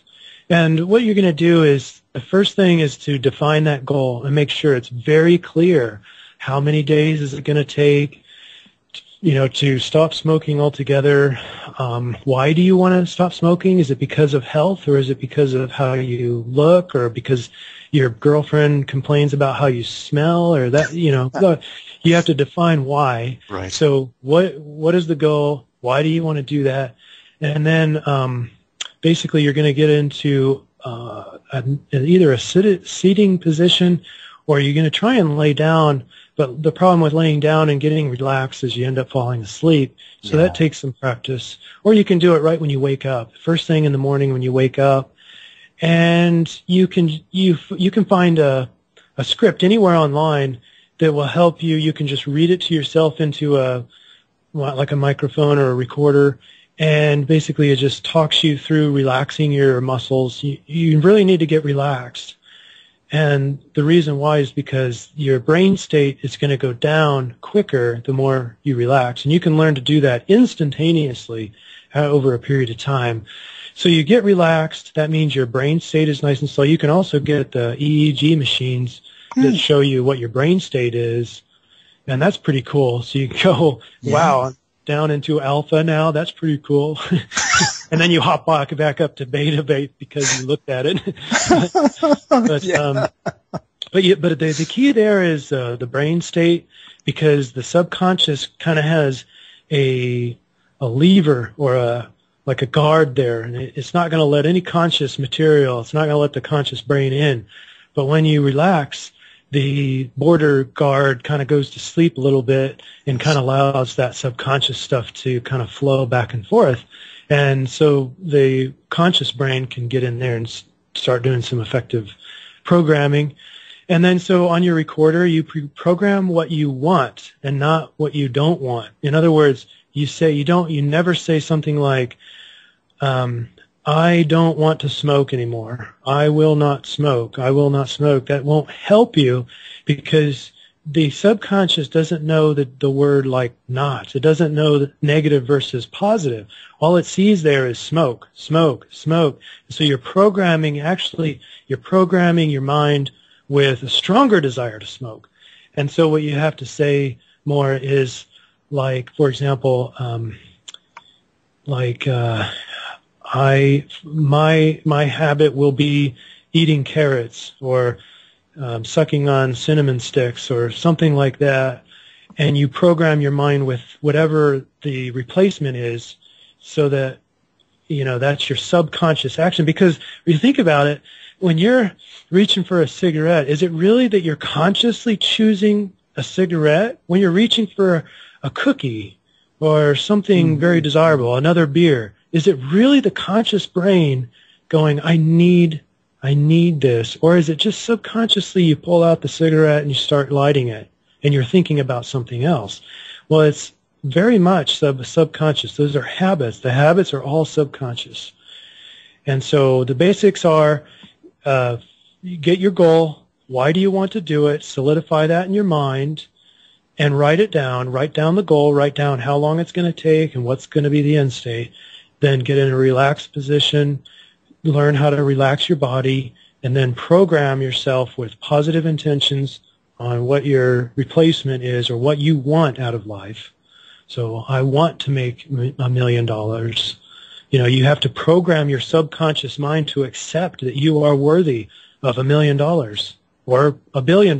And what you're going to do is the first thing is to define that goal and make sure it's very clear. How many days is it going to take, you know, to stop smoking altogether? Why do you want to stop smoking? Is it because of health, or is it because of how you look, or because your girlfriend complains about how you smell, or that, you know, you have to define why. Right. So what is the goal? Why do you want to do that? And then basically you're going to get into either a seating position, or you're going to try and lay down. But the problem with laying down and getting relaxed is you end up falling asleep. So that takes some practice. Or you can do it right when you wake up. First thing in the morning when you wake up, And you can find a script anywhere online that will help you. You can just read it to yourself into like a microphone or a recorder, and basically it just talks you through relaxing your muscles. You really need to get relaxed. And the reason why is because your brain state is going to go down quicker the more you relax. And you can learn to do that instantaneously over a period of time. So you get relaxed. That means your brain state is nice and slow. You can also get the EEG machines that show you what your brain state is. And that's pretty cool. So you go, wow, I'm down into alpha now. That's pretty cool. And then you hop back up to beta because you looked at it. But the key there is the brain state, because the subconscious kind of has a lever or like a guard there, and it's not going to let any conscious material. It's not going to let the conscious brain in. But when you relax, the border guard kind of goes to sleep a little bit and kind of allows that subconscious stuff to kind of flow back and forth. And so the conscious brain can get in there and start doing some effective programming. And then so on your recorder, you program what you want and not what you don't want. In other words, you never say something like, I don't want to smoke anymore. I will not smoke. I will not smoke. That won't help you, because the subconscious doesn't know the word like not. It doesn't know the negative versus positive. All it sees there is smoke, smoke, smoke. So you're programming your mind with a stronger desire to smoke. And so what you have to say more is, like, for example, my habit will be eating carrots, or sucking on cinnamon sticks, or something like that. And you program your mind with whatever the replacement is, so that, that's your subconscious action. Because when you think about it, when you're reaching for a cigarette, is it really that you're consciously choosing a cigarette? When you're reaching for a cookie or something very desirable, another beer, is it really the conscious brain going, I need this? Or is it just subconsciously you pull out the cigarette and you start lighting it and you're thinking about something else? Well, it's very much subconscious. Those are habits. The habits are all subconscious. And so the basics are, you get your goal. Why do you want to do it? Solidify that in your mind and write it down. Write down the goal. Write down how long it's going to take and what's going to be the end state. Then get in a relaxed position. Learn how to relax your body, and then program yourself with positive intentions on what your replacement is or what you want out of life. So I want to make $1 million. You have to program your subconscious mind to accept that you are worthy of $1 million or $1 billion,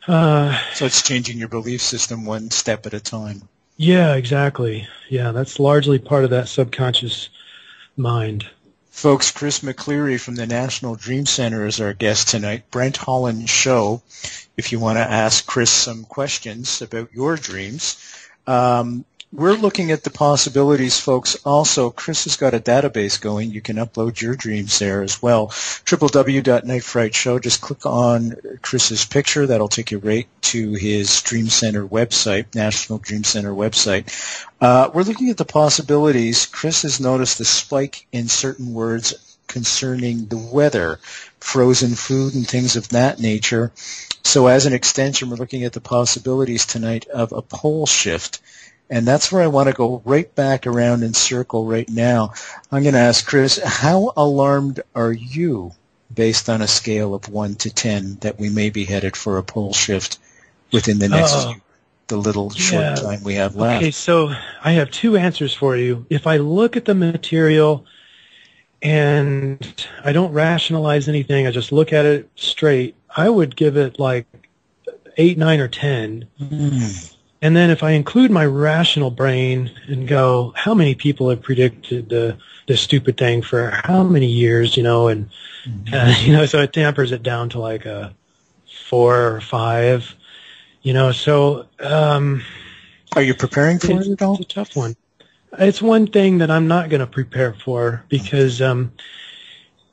So it's changing your belief system one step at a time. Yeah, exactly. Yeah, that's largely part of that subconscious mind. Folks, Chris McCleary from the National Dream Center is our guest tonight. Brent Holland Show, if you want to ask Chris some questions about your dreams. We're looking at the possibilities, folks. Also, Chris has got a database going. You can upload your dreams there as well. www.nightfrightshow. Just click on Chris's picture. That'll take you right to his Dream Center website, National Dream Center website. We're looking at the possibilities. Chris has noticed a spike in certain words concerning the weather, frozen food, and things of that nature. So as an extension, we're looking at the possibilities tonight of a pole shift. And that's where I want to go right back around in circle right now. I'm going to ask Chris, how alarmed are you, based on a scale of 1 to 10, that we may be headed for a pole shift within the next the little short time we have left? Okay, so I have two answers for you. If I look at the material and I don't rationalize anything, I just look at it straight, I would give it like 8, 9, or 10. And then if I include my rational brain and go, how many people have predicted this stupid thing for how many years, and so it tampers it down to like a 4 or 5, so. Are you preparing for it at all? It's a tough one. It's one thing that I'm not going to prepare for because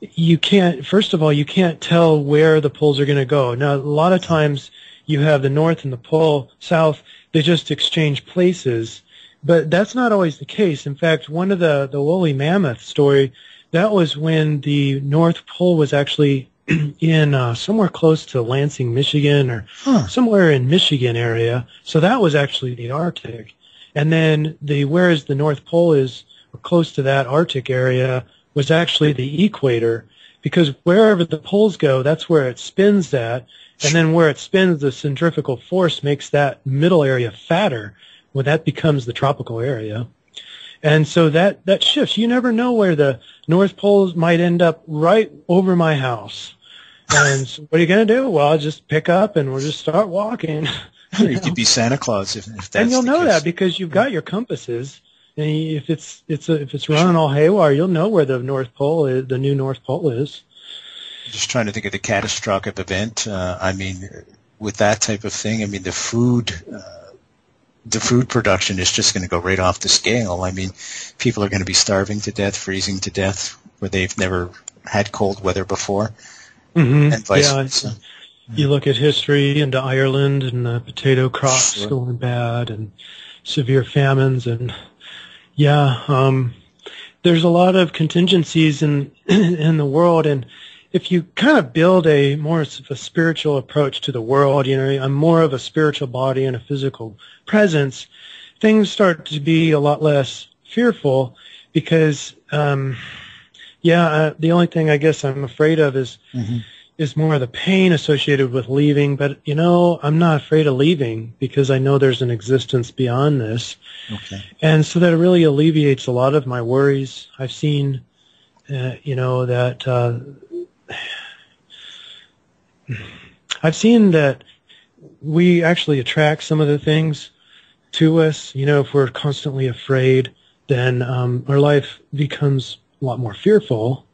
you can't, first of all, you can't tell where the poles are going to go. Now, a lot of times you have the north and the pole south, they just exchange places, but that's not always the case. In fact, one of the woolly mammoth story, that was when the North Pole was actually in somewhere close to Lansing, Michigan, or somewhere in Michigan area. So that was actually the Arctic. And then whereas the North Pole is close to that Arctic area was actually the equator, because wherever the poles go, that's where it spins at, and then where it spins, the centrifugal force makes that middle area fatter, when that becomes the tropical area. And so that shifts. You never know where the North Pole might end up right over my house. And so what are you going to do? Well, I'll just pick up and we'll just start walking. You could be Santa Claus if that's and you'll the know case. that because you've got your compasses. And if it's running all haywire, you'll know where the North Pole is, the new North Pole is. Just trying to think of the catastrophic event. I mean, with that type of thing, I mean, the food production is just going to go right off the scale. I mean, people are going to be starving to death, freezing to death, where they've never had cold weather before, and vice versa. You look at history into Ireland and the potato crops going bad and severe famines and there's a lot of contingencies in the world, and if you kind of build a more of a spiritual approach to the world, you know, I'm more of a spiritual body and a physical presence, things start to be a lot less fearful because, the only thing I guess I'm afraid of is more of the pain associated with leaving. But, you know, I'm not afraid of leaving because I know there's an existence beyond this. Okay. And so that really alleviates a lot of my worries. I've seen, I've seen that we actually attract some of the things to us. You know, if we're constantly afraid, then our life becomes a lot more fearful.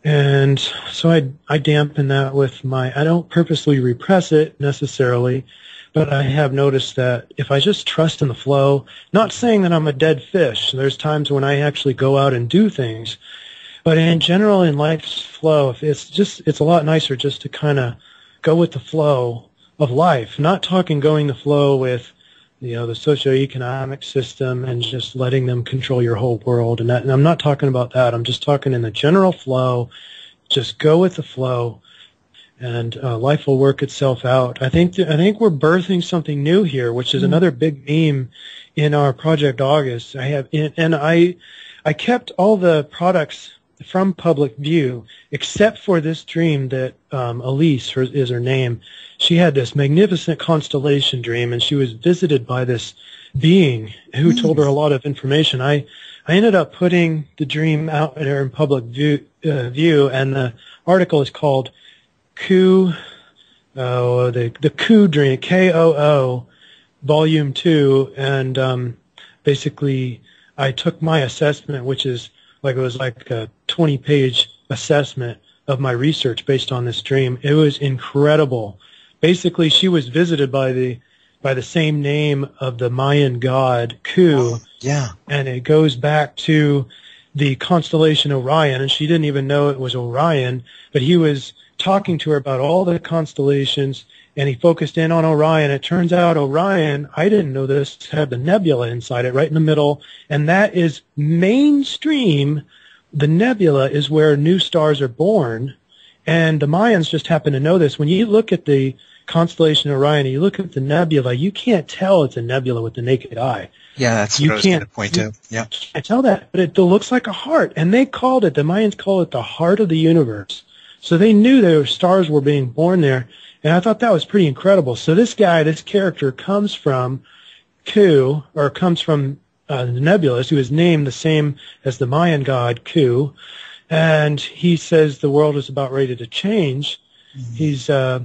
And so I dampen that with I don't purposely repress it necessarily, but I have noticed that if I just trust in the flow, not saying that I'm a dead fish, there's times when I actually go out and do things, but in general in life's flow, it's a lot nicer just to kind of go with the flow of life, not talking going the flow with, you know, the socioeconomic system and just letting them control your whole world. And I'm not talking about that. I'm just talking in the general flow. Just go with the flow, and life will work itself out. I think we're birthing something new here, which is another big theme in our Project August. I kept all the products from public view, except for this dream that Elise is her name. She had this magnificent constellation dream, and she was visited by this being who told her a lot of information. I ended up putting the dream out there in public view, and the article is called the Koo Dream, Koo, Volume 2, and basically I took my assessment, which is it was like a 20-page assessment of my research based on this dream. It was incredible. Basically, she was visited by the same name of the Mayan god Ku. Yeah. And it goes back to the constellation Orion, and she didn't even know it was Orion, but he was talking to her about all the constellations, and he focused in on Orion. It turns out Orion, I didn't know this, had the nebula inside it, right in the middle, and that is mainstream. The nebula is where new stars are born, and the Mayans just happen to know this. When you look at the constellation Orion, and you look at the nebula, you can't tell it's a nebula with the naked eye. Yeah, that's what I was going to point out. Yeah. You can't tell that, but it looks like a heart, and the Mayans call it the heart of the universe. So they knew their stars were being born there, and I thought that was pretty incredible. So this character comes from Ku, or comes from the nebulous, who is named the same as the Mayan god Ku, and he says the world is about ready to change. Mm-hmm.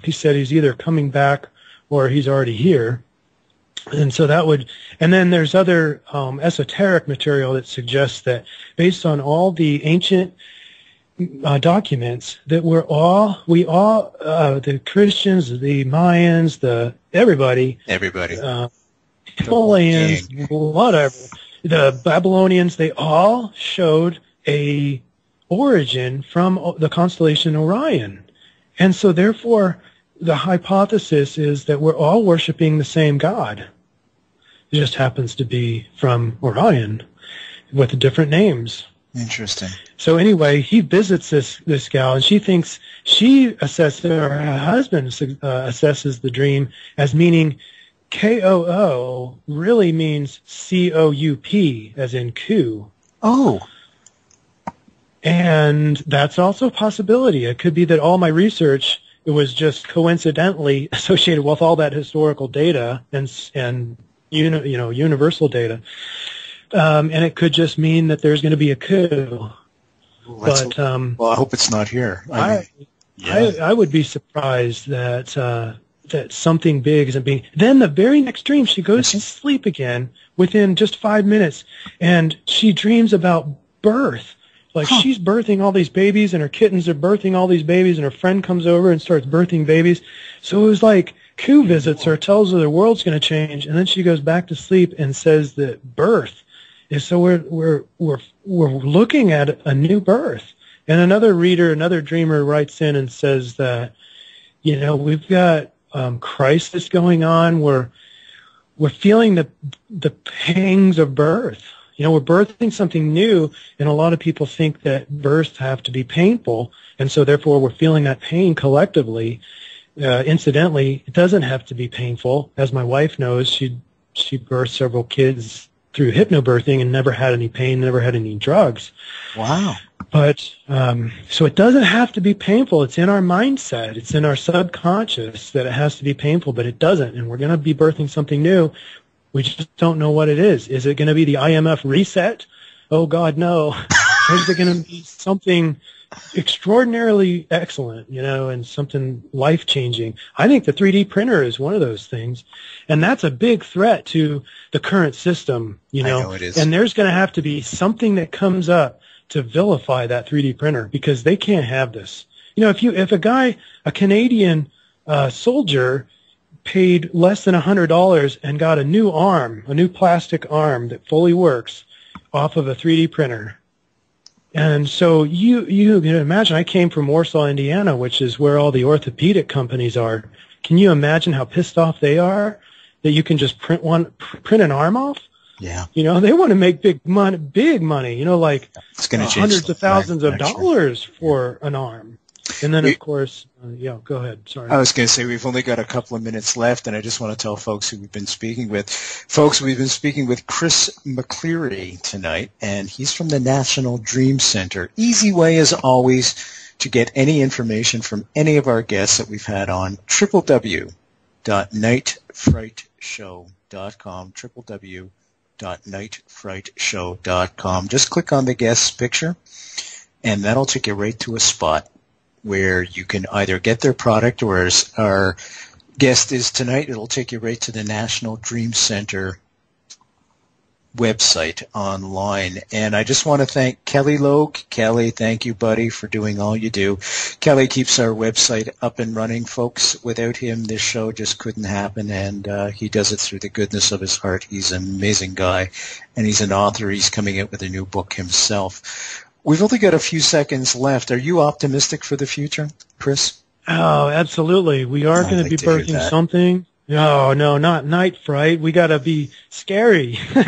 He said he's either coming back or he's already here. And so and then there's other esoteric material that suggests that based on all the ancient documents that the Christians, the Mayans, everybody, Himalayan, whatever, the Babylonians, they all showed a origin from the constellation Orion. And so therefore, the hypothesis is that we're all worshiping the same God. It just happens to be from Orion with different names. Interesting. So anyway, he visits this gal, and she thinks her husband assesses the dream as meaning KOO really means COUP, as in coup. Oh. And that's also a possibility. It could be that all my research, it was just coincidentally associated with all that historical data and universal data. And it could just mean that there's going to be a coup. But well, I hope it's not here. I would be surprised that something big isn't being. Then the very next dream, she goes to sleep again within just 5 minutes, and she dreams about birth. Like she's birthing all these babies, and her kittens are birthing all these babies, and her friend comes over and starts birthing babies. So it was like Q visits her, tells her the world's going to change, and then she goes back to sleep and says that birth is. So we're looking at a new birth. And another dreamer writes in and says that we've got crisis going on. We're feeling the pangs of birth. We're birthing something new, and a lot of people think that births have to be painful, and so therefore we're feeling that pain collectively. Incidentally, it doesn't have to be painful. As my wife knows, she birthed several kids through hypnobirthing and never had any pain, never had any drugs. Wow. But so it doesn't have to be painful. It's in our mindset. It's in our subconscious that it has to be painful, but it doesn't, and we're going to be birthing something new. We just don't know what it is. Is it going to be the IMF reset? Oh, God, no. Or is it going to be something extraordinarily excellent, and something life-changing? I think the 3D printer is one of those things, and that's a big threat to the current system, I know it is. And there's going to have to be something that comes up to vilify that 3D printer, because they can't have this. If a Canadian soldier paid less than $100 and got a new plastic arm that fully works off of a 3D printer. And so you can imagine, I came from Warsaw, Indiana, which is where all the orthopedic companies are. Can you imagine how pissed off they are that you can just print an arm off? Yeah. They want to make big money, like it's gonna hundreds of thousands of dollars for an arm. And then, of course, go ahead. Sorry. I was going to say we've only got a couple of minutes left, and I just want to tell folks who we've been speaking with. Folks, we've been speaking with Chris McCleary tonight, and he's from the National Dream Center. Easy way, as always, to get any information from any of our guests that we've had on, www.nightfrightshow.com, www.nightfrightshow.com. Just click on the guest's picture, and that'll take you right to a spot where you can either get their product, or as our guest is tonight, it'll take you right to the National Dream Center website online. And I just want to thank Kelly Logue. Kelly, thank you, buddy, for doing all you do. Kelly keeps our website up and running, folks. Without him, this show just couldn't happen, and he does it through the goodness of his heart. He's an amazing guy, and he's an author. He's coming out with a new book himself. We've only got a few seconds left. Are you optimistic for the future, Chris? Oh, absolutely. We are going to be birthing something. No, not Night Fright. We got to be scary. No,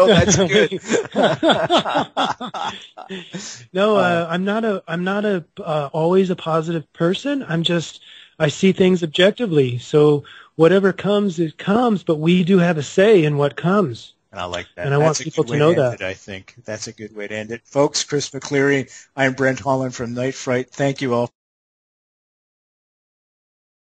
that's good. No, I'm not always a positive person. I see things objectively. So whatever comes, it comes, but we do have a say in what comes. And I like that. And I want people to know that. I think that's a good way to end it. Folks, Chris McCleary, I'm Brent Holland from Night Fright. Thank you all.